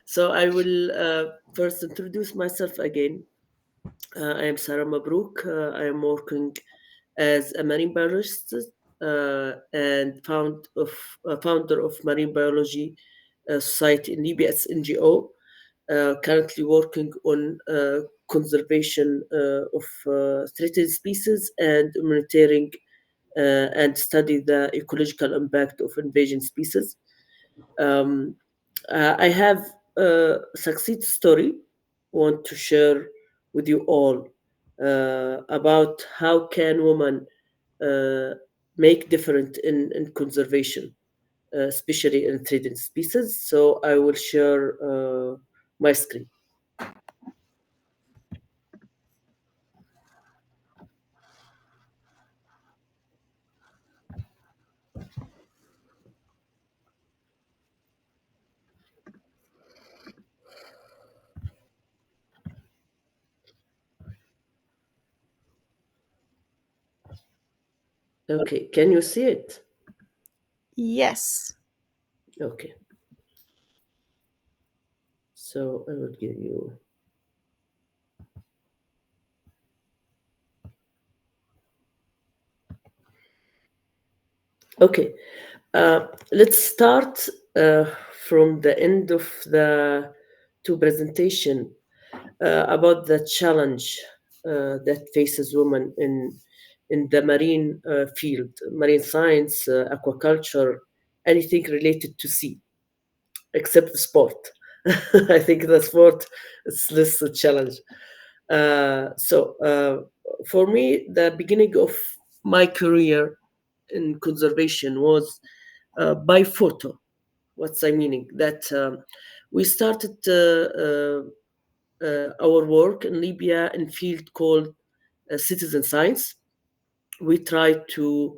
So I will first introduce myself again. I am Sarah Mabrouk. I am working as a marine biologist and founder of Marine Biology Society in Libya. It's NGO. Currently working on conservation of threatened species and monitoring and study the ecological impact of invasive species. I have a success story I want to share with you all about how can women make difference in conservation, especially in threatened species. So I will share my screen. Okay, can you see it? Yes. Okay. So I will give you. Okay, let's start from the end of the two presentation about the challenge that faces women in the marine field, marine science, aquaculture, anything related to sea. except the sport. I think the sport is less a challenge. For me, the beginning of my career in conservation was by photo. What's I meaning? That we started our work in Libya in field called citizen science. We try to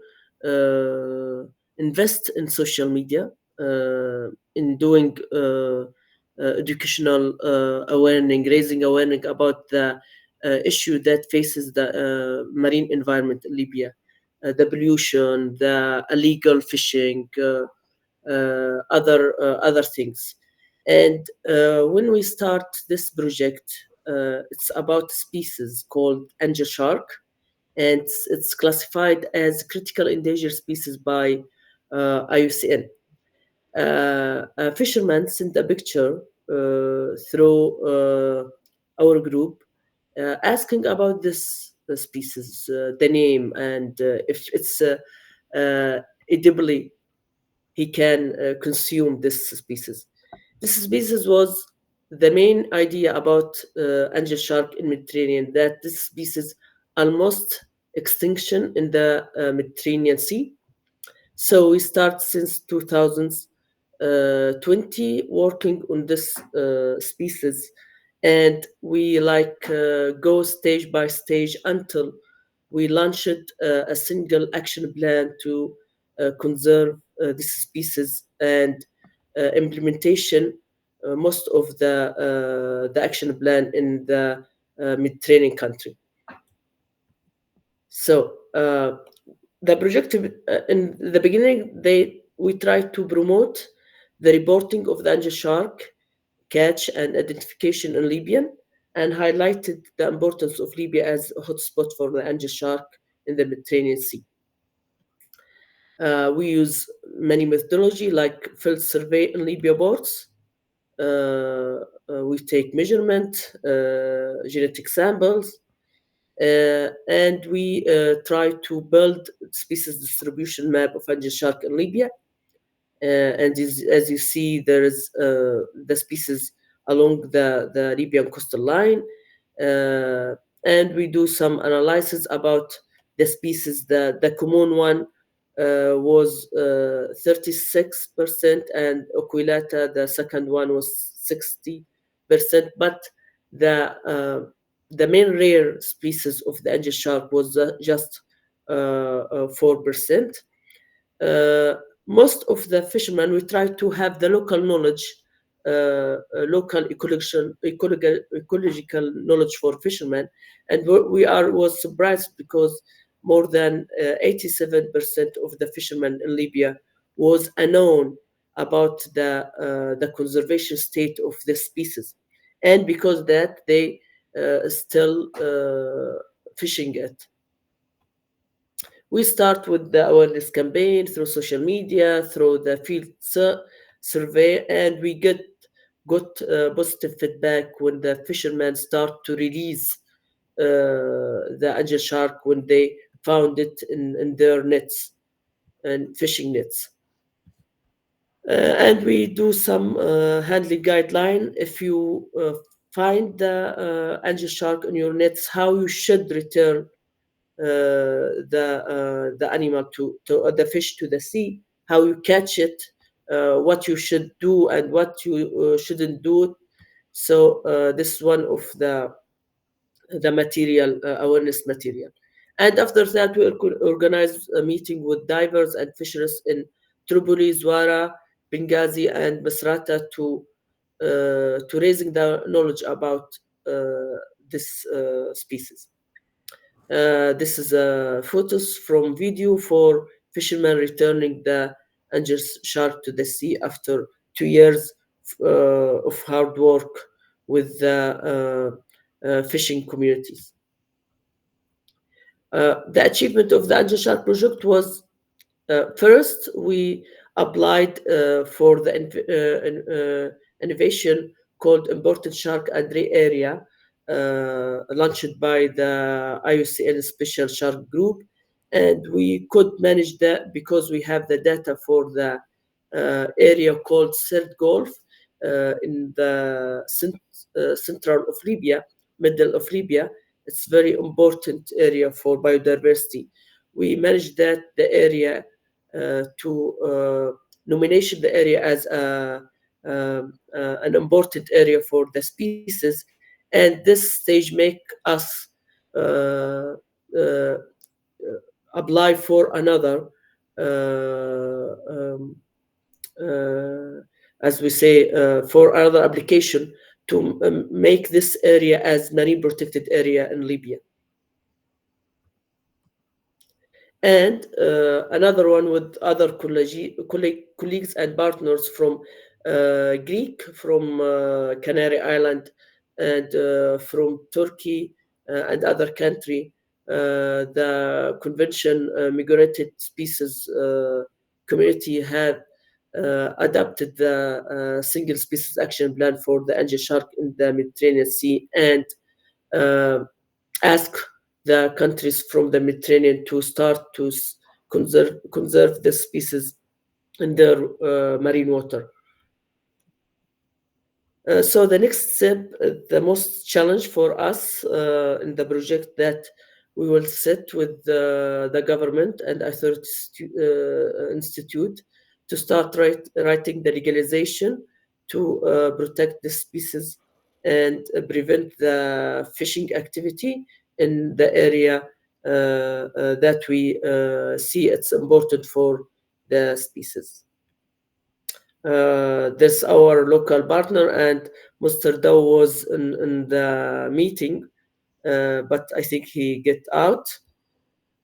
invest in social media, in doing educational awareness, raising awareness about the issue that faces the marine environment in Libya, the pollution, the illegal fishing, other things. And when we start this project, it's about species called angel shark, and it's classified as critical endangered species by IUCN. A fisherman sent a picture through our group asking about this species, the name, and if it's edibly he can consume this species. This species was the main idea about angel shark in Mediterranean, that this species almost extinction in the Mediterranean Sea. So we start since 2020 working on this species, and we go stage by stage until we launched a single action plan to conserve this species, and implementation most of the action plan in the Mediterranean country. So the project in the beginning, we tried to promote the reporting of the angel shark catch and identification in Libya, and highlighted the importance of Libya as a hotspot for the angel shark in the Mediterranean Sea. We use many methodology like field survey in Libya ports. We take measurement, genetic samples, and we try to build species distribution map of angel shark in Libya. And as you see, there is the species along the Libyan coastal line, and we do some analysis about the species. The common one was 36%, and Aquilata, the second one, was 60%. But the main rare species of the angel shark was just 4%. Most of the fishermen, we try to have the local knowledge, local ecological knowledge for fishermen, and we was surprised because more than 87% of the fishermen in Libya was unknown about the conservation state of this species, and because that they still fishing it. We start with the awareness campaign through social media, through the field survey, and we got positive feedback when the fishermen start to release the angel shark when they found it in their nets and fishing nets. And we do some handling guideline. If you find the angel shark in your nets, how you should return the animal to the fish to the sea, how you catch it, what you should do and what you shouldn't do. So this is one of the material, awareness material. And after that, we organize a meeting with divers and fishers in Tripoli, Zwara, Benghazi, and Misrata to raising the knowledge about this species. This is photos from video for fishermen returning the angel shark to the sea after 2 years of hard work with the fishing communities. The achievement of the angel shark project was, first, we applied for the innovation called Important Shark and Ray Area, launched by the IUCN Special Shark Group, and we could manage that because we have the data for the area called Third Gulf. in the central of Libya, middle of Libya. It's very important area for biodiversity. We managed that the area to nomination the area as an important area for the species, and this stage make us uh, uh, apply for another as we say for another application to make this area as marine protected area in Libya. And another one with other colleagues and partners from Greek, from Canary Island, and from Turkey and other country. The convention migrated species community had adopted the single species action plan for the angel shark in the Mediterranean Sea, and ask the countries from the Mediterranean to start to conserve the species in their marine water. So the next step, the most challenge for us in the project, that we will sit with the government and authority institute to start writing the legalization to protect the species and prevent the fishing activity in the area that we see it's important for the species. This our local partner, and Mr. Dow was in the meeting, but I think he get out.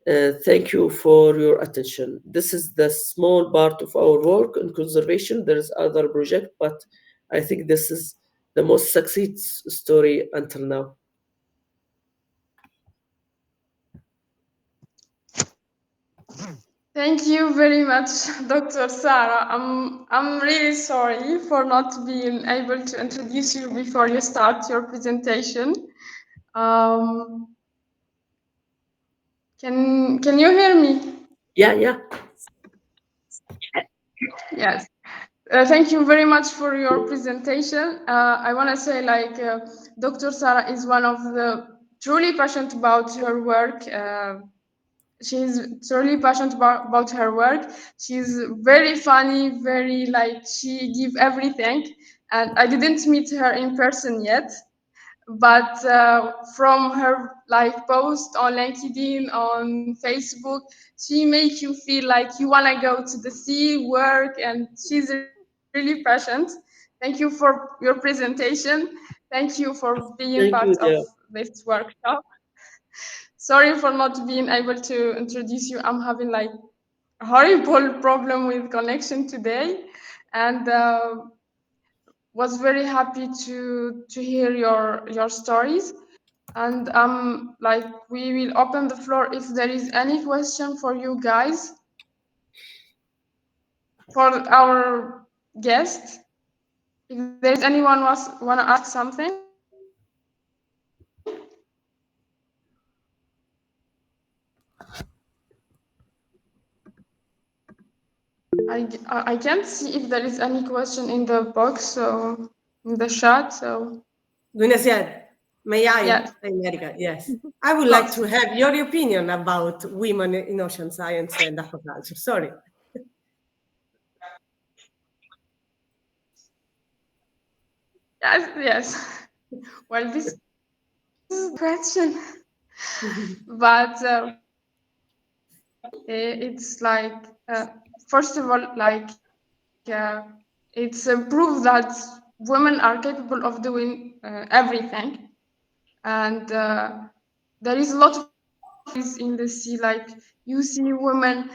Thank you for your attention. This is the small part of our work in conservation. There is other project, but I think this is the most succeed story until now. Thank you very much, Dr. Sarah. I'm really sorry for not being able to introduce you before you start your presentation. Can you hear me? Yeah. Yes. Thank you very much for your presentation. I want to say, Dr. Sarah is one of the truly passionate about her work. She's truly passionate about her work. She's very funny, very she give everything. And I didn't meet her in person yet, but from her post on LinkedIn, on Facebook, she makes you feel like you want to go to the sea, work, and she's really passionate. Thank you for your presentation. Thank you for being Thank part you, of this workshop. Sorry for not being able to introduce you. I'm having a horrible problem with connection today, and was very happy to hear your stories. And we will open the floor if there is any question for you guys, for our guest. If there is anyone want to ask something. I can't see if there is any question in the box, so in the chat. So Douniazad, may I? Yes. America, yes. I would like to have your opinion about women in ocean science and aquaculture. Sorry. Yes. Well, this is a question, but it's first of all, it's a proof that women are capable of doing everything, and there is a lot of in the sea. You see women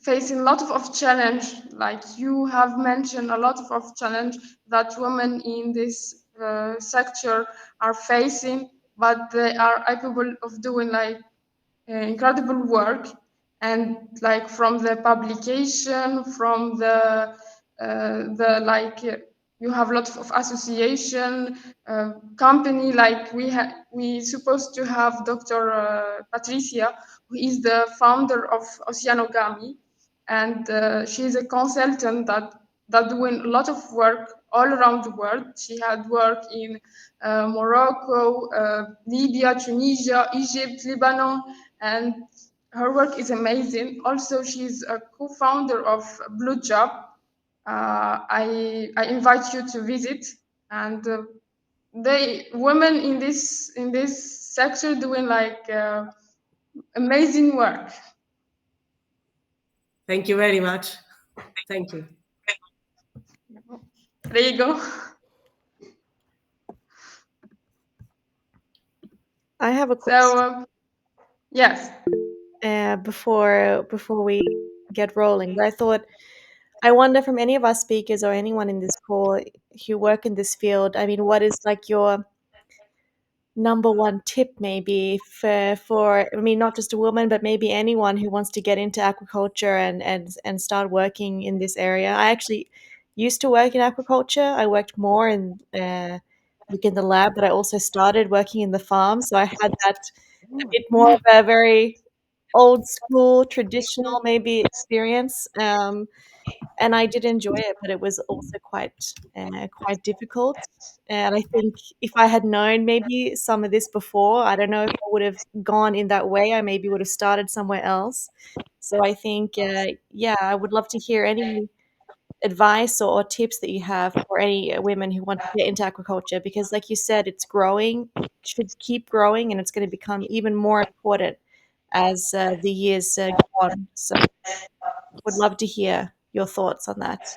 facing a lot of challenge. You have mentioned a lot of challenge that women in this sector are facing, but they are capable of doing incredible work. And from the publication, from the you have lots of association, company. We supposed to have Dr. Patricia, who is the founder of Oceanogamy, and she is a consultant that that doing a lot of work all around the world. She had work in Morocco, Libya, Tunisia, Egypt, Lebanon, and her work is amazing. Also, she's a co-founder of Blue Job. I invite you to visit, and women in this sector doing like amazing work. Thank you very much. Thank you. There you go. I have a question. So yes. Before we get rolling, but I wonder from any of our speakers or anyone in this call who work in this field, I mean, what is like your number one tip maybe for I mean, not just a woman, but maybe anyone who wants to get into aquaculture and start working in this area? I actually used to work in aquaculture. I worked more in like in the lab, but I also started working in the farm. So I had that a bit more of a very old school, traditional maybe experience. And I did enjoy it, but it was also quite difficult. And I think if I had known maybe some of this before, I don't know if I would have gone in that way. I maybe would have started somewhere else. So I think, yeah, I would love to hear any advice or tips that you have for any women who want to get into aquaculture, because, like you said, it's growing, should keep growing, and it's going to become even more important as the years go on. So, would love to hear your thoughts on that.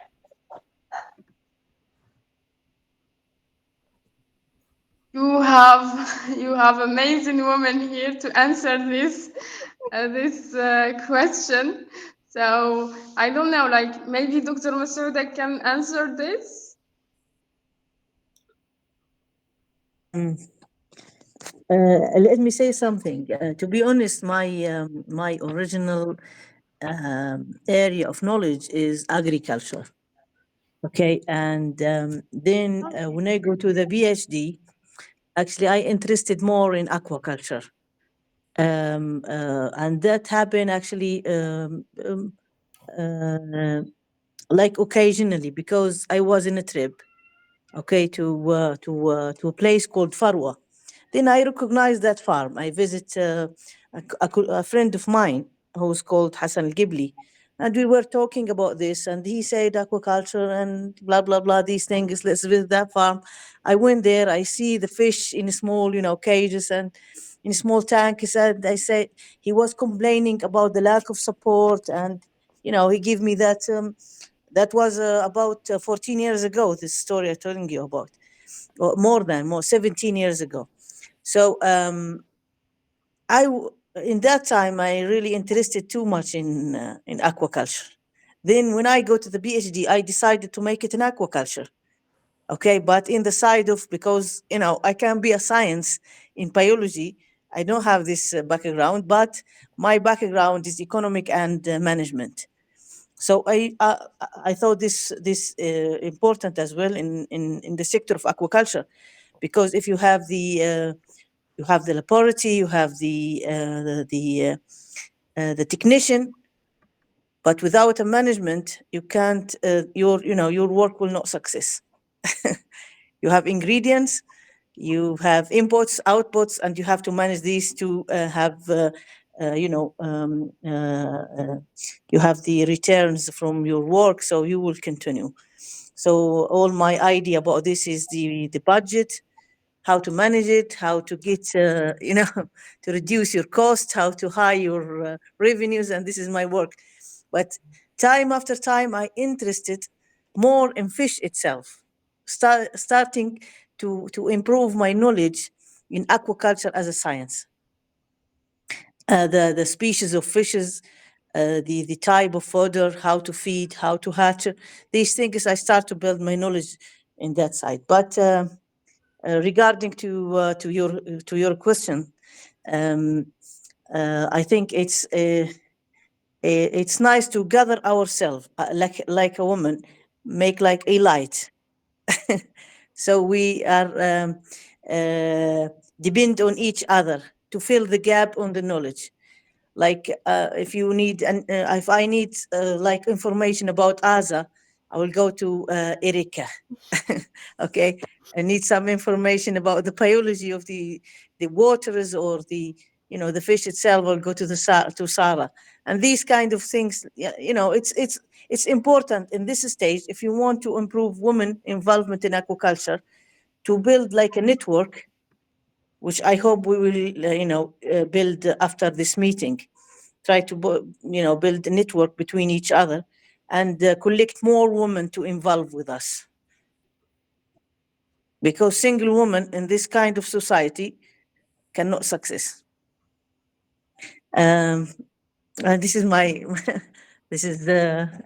You have amazing women here to answer this question. So I don't know, like maybe Dr. Masouda can answer this. Let me say something. To be honest, my original area of knowledge is agriculture. Okay, and then when I go to the PhD, actually I interested more in aquaculture, and that happened actually like occasionally because I was in a trip, okay, to a place called Farwa. Then I recognized that farm. I visit a friend of mine who's called Hassan Al-Gibli, and we were talking about this, and he said aquaculture and blah blah blah these things. Let's visit that farm. I went there. I see the fish in small, cages and in small tanks. And I said he was complaining about the lack of support, and he gave me that. That was about 14 years ago. This story I'm telling you about, or more 17 years ago. So in that time I really interested too much in aquaculture. Then when I go to the PhD, I decided to make it in aquaculture. Okay, but in the side of, because I can be a science in biology. I don't have this background, but my background is economic and management. So I thought this important as well in the sector of aquaculture, because if you have the laboratory, you have the technician, but without a management, you can't your work will not success. You have ingredients, you have inputs, outputs, and you have to manage these to have you have the returns from your work, so you will continue. So all my idea about this is the budget, how to manage it, how to get to reduce your cost, how to high your revenues, and this is my work. But time after time, I interested more in fish itself, starting to improve my knowledge in aquaculture as a science. The species of fishes, the type of fodder, how to feed, how to hatch, these things I start to build my knowledge in that side. But regarding to your question, I think it's nice to gather ourselves like a woman, make like a light. So we are depend on each other to fill the gap on the knowledge. Like if you need, if I need like information about ASA, I will go to Erika. Okay, I need some information about the biology of the waters or the the fish itself. I'll go to to Sarah, and these kind of things. It's important in this stage if you want to improve women involvement in aquaculture, to build like a network, which I hope we will build after this meeting. Try to build a network between each other and collect more women to involve with us, because single woman in this kind of society cannot success. This is my this is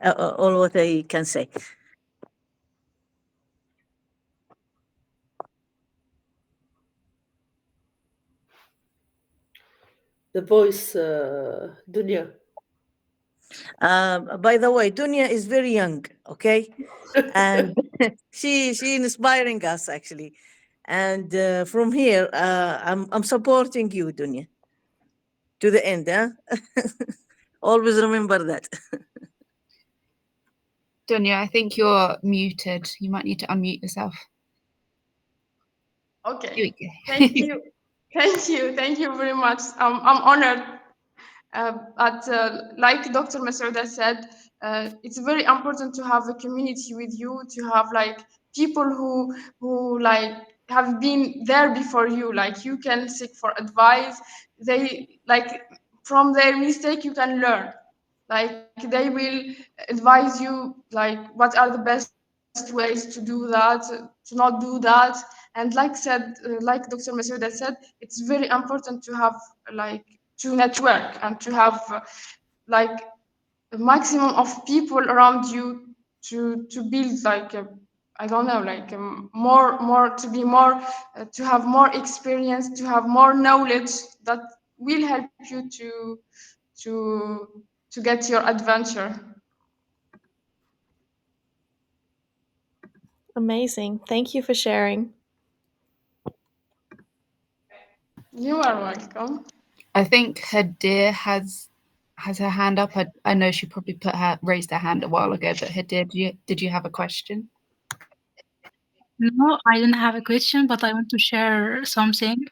all what I can say. The voice, Dunya. By the way, Dunya is very young, okay, and she inspiring us actually, and from here I'm supporting you, Dunya, to the end. Always remember that. Dunya, I think you're muted. You might need to unmute yourself. Okay. Thank you. Thank you very much. I'm honored. But like Dr. Masouda said, it's very important to have a community with you, to have like people who like have been there before you. Like you can seek for advice. They like from their mistake you can learn. Like they will advise you like what are the best ways to do that, to not do that. And like Dr. Masouda said, it's very important to have like to network and to have like a maximum of people around you to build like a, I don't know, like more to be more to have more experience, to have more knowledge that will help you to get your adventure. Amazing. Thank you for sharing. You are welcome. I think Hadir has her hand up. I know she probably raised her hand a while ago, but Hadir, did you have a question? No, I don't have a question, but I want to share something.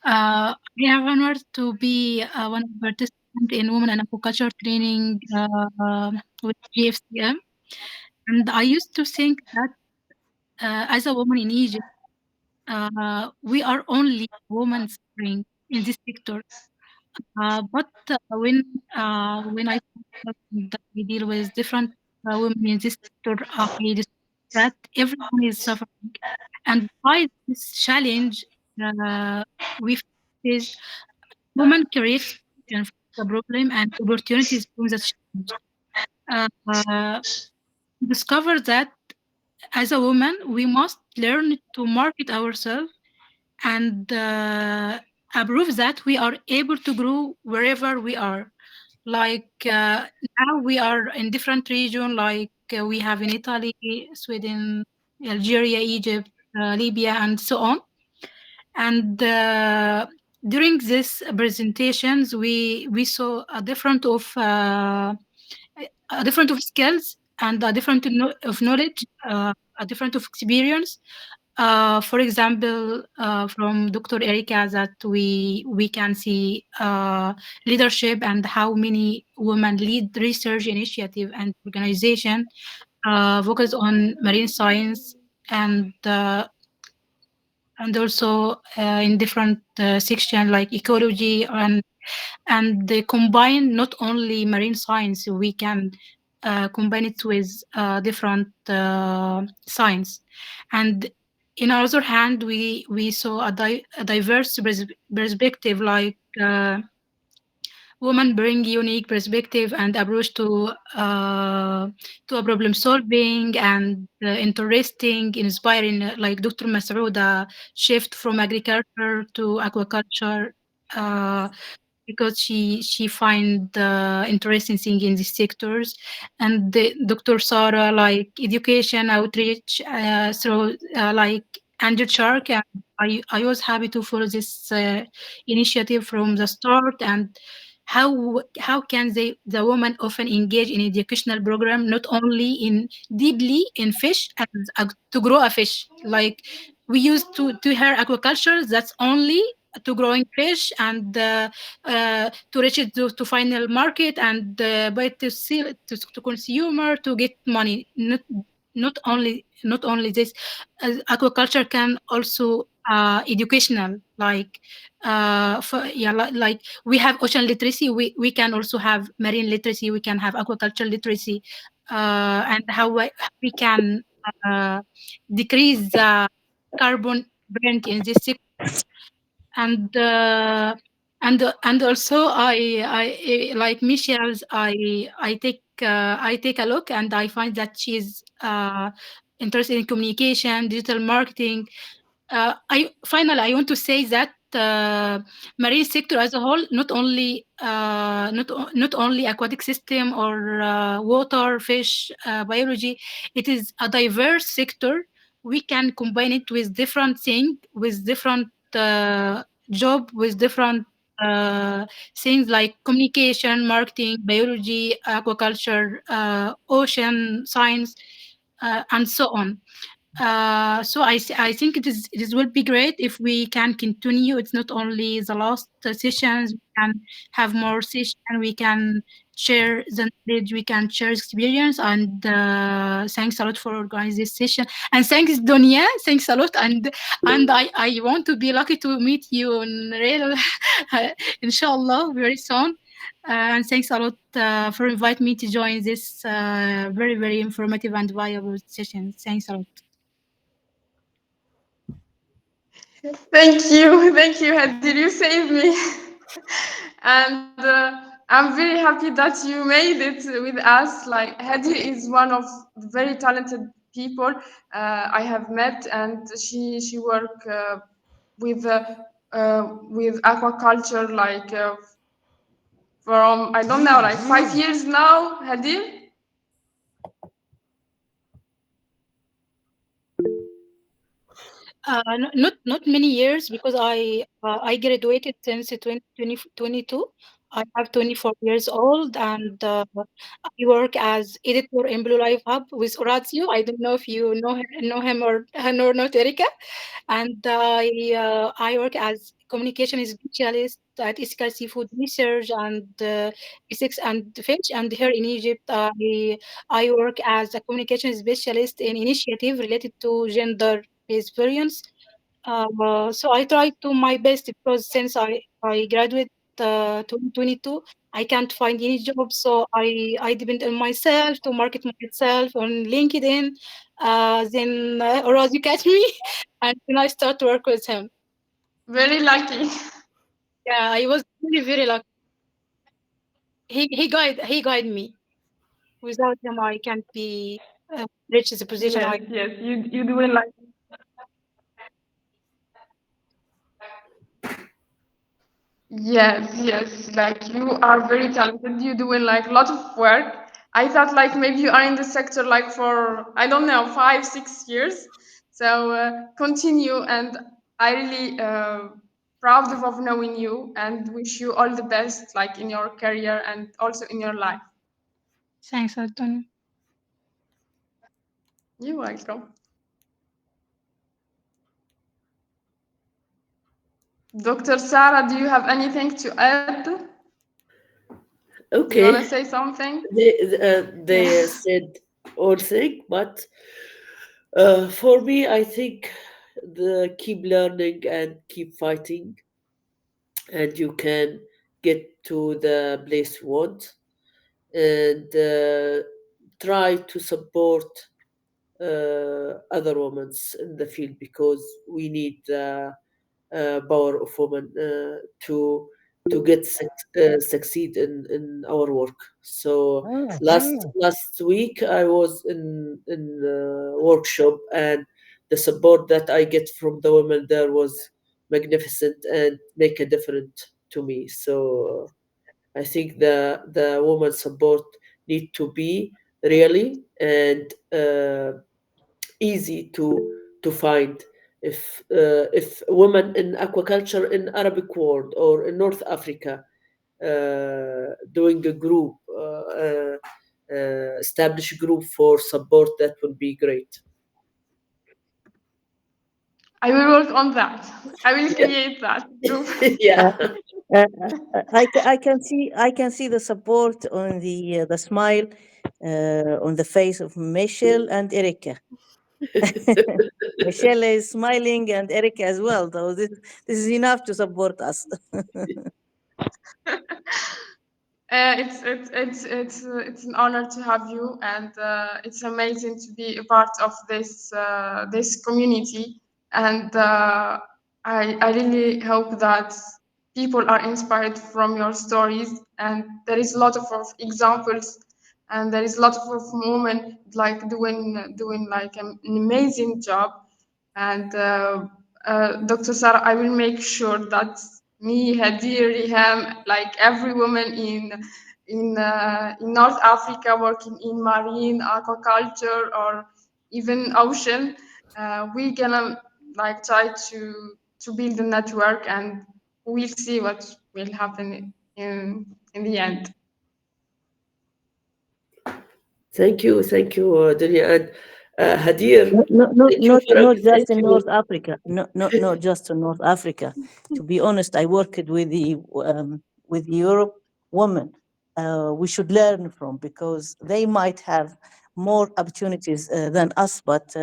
I have honored to be one of the participants in Women and Aquaculture training with GFCM. And I used to think that as a woman in Egypt, we are only women suffering in this sector. But when I that we deal with different women in this sector, I discovered that everyone is suffering. And by this challenge, we face women create solutions for the problem and opportunities from the challenge. Uh, discover that as a woman, we must learn to market ourselves and prove that we are able to grow wherever we are. Like now we are in different regions, like we have in Italy, Sweden, Algeria, Egypt, Libya, and so on. And during these presentations, we saw a different of skills and a different of knowledge, a different of experience. For example, from Dr. Erika, that we can see leadership and how many women lead research initiative and organization focus on marine science and also in different section like ecology and they combine not only marine science, we can combine it with different science. And in other hand, we saw a diverse perspective, like women bring unique perspective and approach to a problem solving and interesting, inspiring, like Dr. Masouda shift from agriculture to aquaculture because she find interesting thing in these sectors, and Dr. Sarah like education outreach through like Angel Shark, and I was happy to follow this initiative from the start, and how can the woman often engage in educational program, not only in deeply in fish and to grow a fish. Like we used to hear aquaculture, that's only to growing fish and to reach it to final market and buy it to sell it to consumer to get money. Not only this, aquaculture can also educational, like yeah, like we have ocean literacy, we can also have marine literacy, we can have aquaculture literacy, and how we can uh, decrease the carbon burnt in this sector. And and also like Michelle's, I take a look and I find that she's interested in communication, digital marketing. I want to say that marine sector as a whole, not only aquatic system or water, fish, biology, it is a diverse sector. We can combine it with different things, with different job, with different uh, things like communication, marketing, biology, aquaculture, ocean science, and so on. So I think it is will be great if we can continue. It's not only the last sessions. We can have more sessions. We can share the knowledge. We can share experience. And thanks a lot for organizing this session. And thanks Donia. Thanks a lot. And I want to be lucky to meet you in real, inshallah, very soon. And thanks a lot for inviting me to join this very very informative and valuable session. Thanks a lot. Thank you, Hadir. You saved me. And I'm very happy that you made it with us. Like Hadir is one of the very talented people I have met, and she work with aquaculture like from I don't know, like 5 years now. Hadir. Not many years, because I graduated since 2022. I have 24 years old, and I work as editor in Blue Life Hub with Orazio. I don't know if you know him or not, Erika. And I work as communication specialist at Ethical Seafood Research and Ethics and Fish. And here in Egypt, I work as a communication specialist in initiative related to gender-based violence. So I try to my best, because since I graduated 2022, I can't find any job, so I depend on myself to market myself on LinkedIn. Then or else you catch me, and then I start to work with him. Very lucky. Yeah, I was very very lucky. He guide me. Without him, I can't be reach the position I. Yes, you doing like. Yes, like you are very talented. You doing like a lot of work. I thought like maybe you are in the sector like for I don't know 5, 6 years. So continue, and I really proud of knowing you and wish you all the best like in your career and also in your life. Thanks, Antonio. You're welcome. Dr. Sarah, do you have anything to add? Do you want to Okay, say something? they said all thing, but for me, I think the keep learning and keep fighting, and you can get to the place you want, and try to support other women in the field, because we need the power of women to get succeed in our work. So last week I was in workshop, and the support that I get from the women there was magnificent and make a difference to me. So I think the woman support need to be really and easy to find. If women in aquaculture in Arabic world or in North Africa doing a group, establish a group for support, that would be great. I will work on that. I will create that group. Yeah. I can see the support on the smile on the face of Michelle and Erika. Michelle is smiling and Erika as well. So this is enough to support us. It's an honor to have you, and it's amazing to be a part of this community. And I really hope that people are inspired from your stories. And there is a lot of examples, and there is a lot of women like doing like an amazing job. And Dr. Sarah, I will make sure that me, Hadir, Riham, like every woman in North Africa working in marine, aquaculture, or even ocean, we're gonna like try to build a network, and we'll see what will happen in the end. Thank you, Dunya. And Hadir, thank you for Not just in everything. North Africa. Not just in North Africa. To be honest, I worked with Europe women. We should learn from, because they might have more opportunities than us, but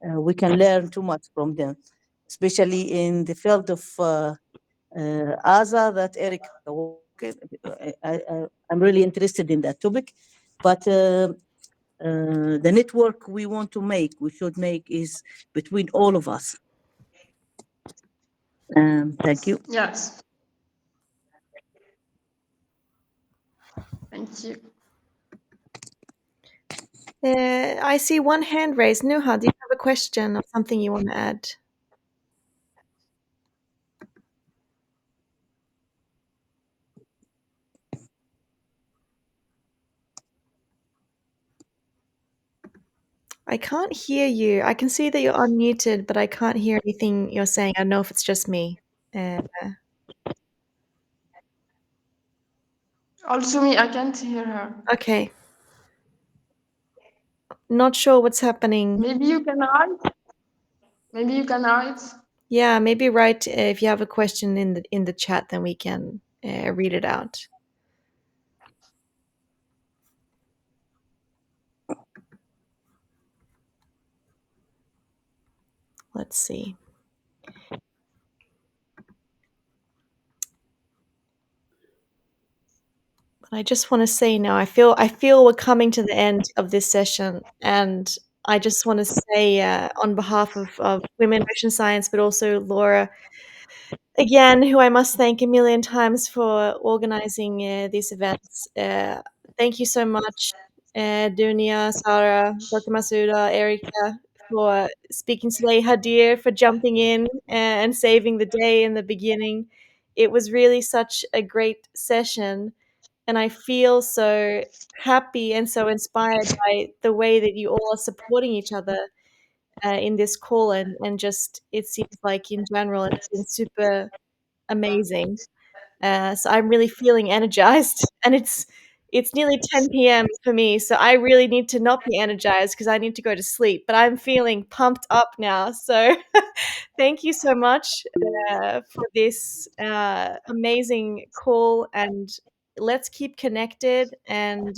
we can learn too much from them, especially in the field of ASA that Eric worked. I'm really interested in that topic, but the network we should make is between all of us. Thank you. Yes. Thank you. I see one hand raised. Nuha, do you have a question or something you want to add? I can't hear you. I can see that you're unmuted, but I can't hear anything you're saying. I don't know if it's just me. Also me, I can't hear her. Okay. Not sure what's happening. Maybe you can write. Yeah, maybe write if you have a question in the chat, then we can read it out. Let's see. But I just want to say now, I feel we're coming to the end of this session, and I just want to say on behalf of Women in Ocean Science, but also Laura, again, who I must thank a million times for organizing these events. Thank you so much, Dunia, Sarah, Dr. Masuda, Erika, for speaking today, Hadir, for jumping in and saving the day in the beginning. It was really such a great session, and I feel so happy and so inspired by the way that you all are supporting each other in this call, and just it seems like in general it's been super amazing. So I'm really feeling energized, and it's nearly 10 p.m. for me, so I really need to not be energized because I need to go to sleep. But I'm feeling pumped up now. So thank you so much for this amazing call, and let's keep connected. And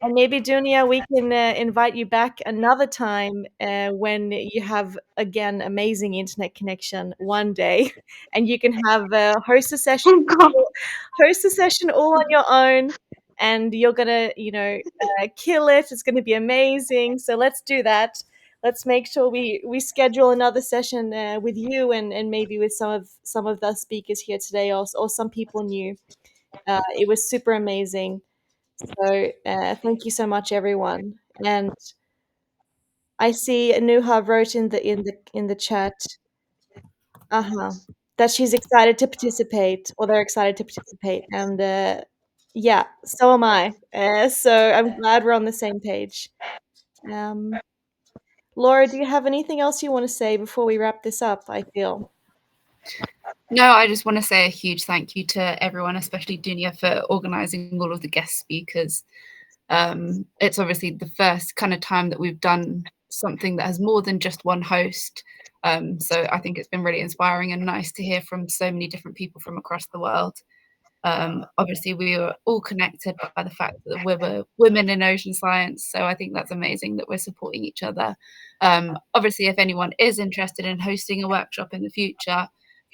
maybe, Dunia, we can invite you back another time when you have, again, amazing internet connection one day, and you can have host a session all on your own, and you're gonna, kill it. It's gonna be amazing. So let's do that. Let's make sure we schedule another session with you, and maybe with some of the speakers here today, or some people new. It was super amazing. So thank you so much, everyone. And I see Nuha wrote in the chat, that she's excited to participate, or they're excited to participate. And yeah, so am I. So I'm glad we're on the same page. Laura, do you have anything else you want to say before we wrap this up? I feel. No, I just want to say a huge thank you to everyone, especially Dunia, for organising all of the guest speakers. It's obviously the first kind of time that we've done something that has more than just one host. So I think it's been really inspiring and nice to hear from so many different people from across the world. Obviously, we were all connected by the fact that we're women in ocean science. So I think that's amazing that we're supporting each other. Obviously, if anyone is interested in hosting a workshop in the future,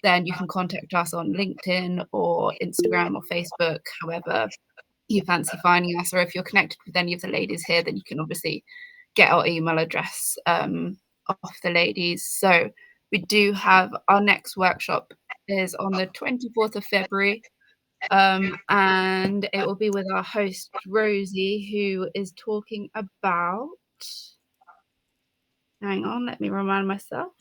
then you can contact us on LinkedIn or Instagram or Facebook, however you fancy finding us. Or if you're connected with any of the ladies here, then you can obviously get our email address off the ladies. So we do have our next workshop is on the 24th of February. And it will be with our host, Rosie, who is talking about, hang on, let me remind myself.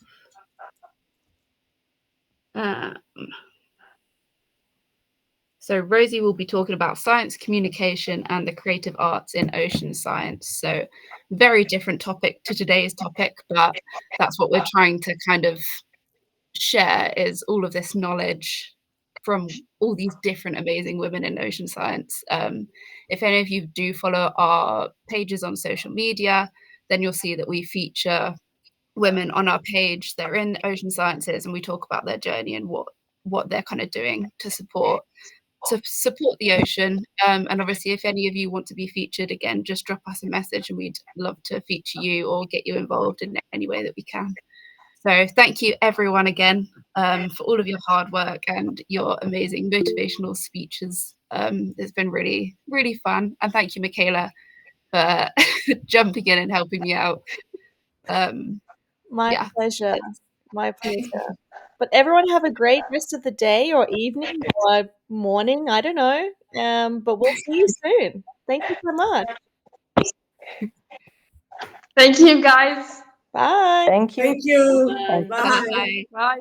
So Rosie will be talking about science communication and the creative arts in ocean science. So very different topic to today's topic, but that's what we're trying to kind of share, is all of this knowledge from all these different amazing women in ocean science. If any of you do follow our pages on social media, then you'll see that we feature women on our page. They're in ocean sciences, and we talk about their journey and what they're kind of doing to support the ocean. And obviously, if any of you want to be featured, again, just drop us a message and we'd love to feature you or get you involved in any way that we can. So thank you everyone again for all of your hard work and your amazing motivational speeches. It's been really, really fun. And thank you, Michaela, for jumping in and helping me out. My pleasure. My pleasure. But everyone have a great rest of the day or evening or morning. I don't know. But we'll see you soon. Thank you so much. Thank you, guys. Bye. Thank you. Thank you. Bye. Bye. Bye.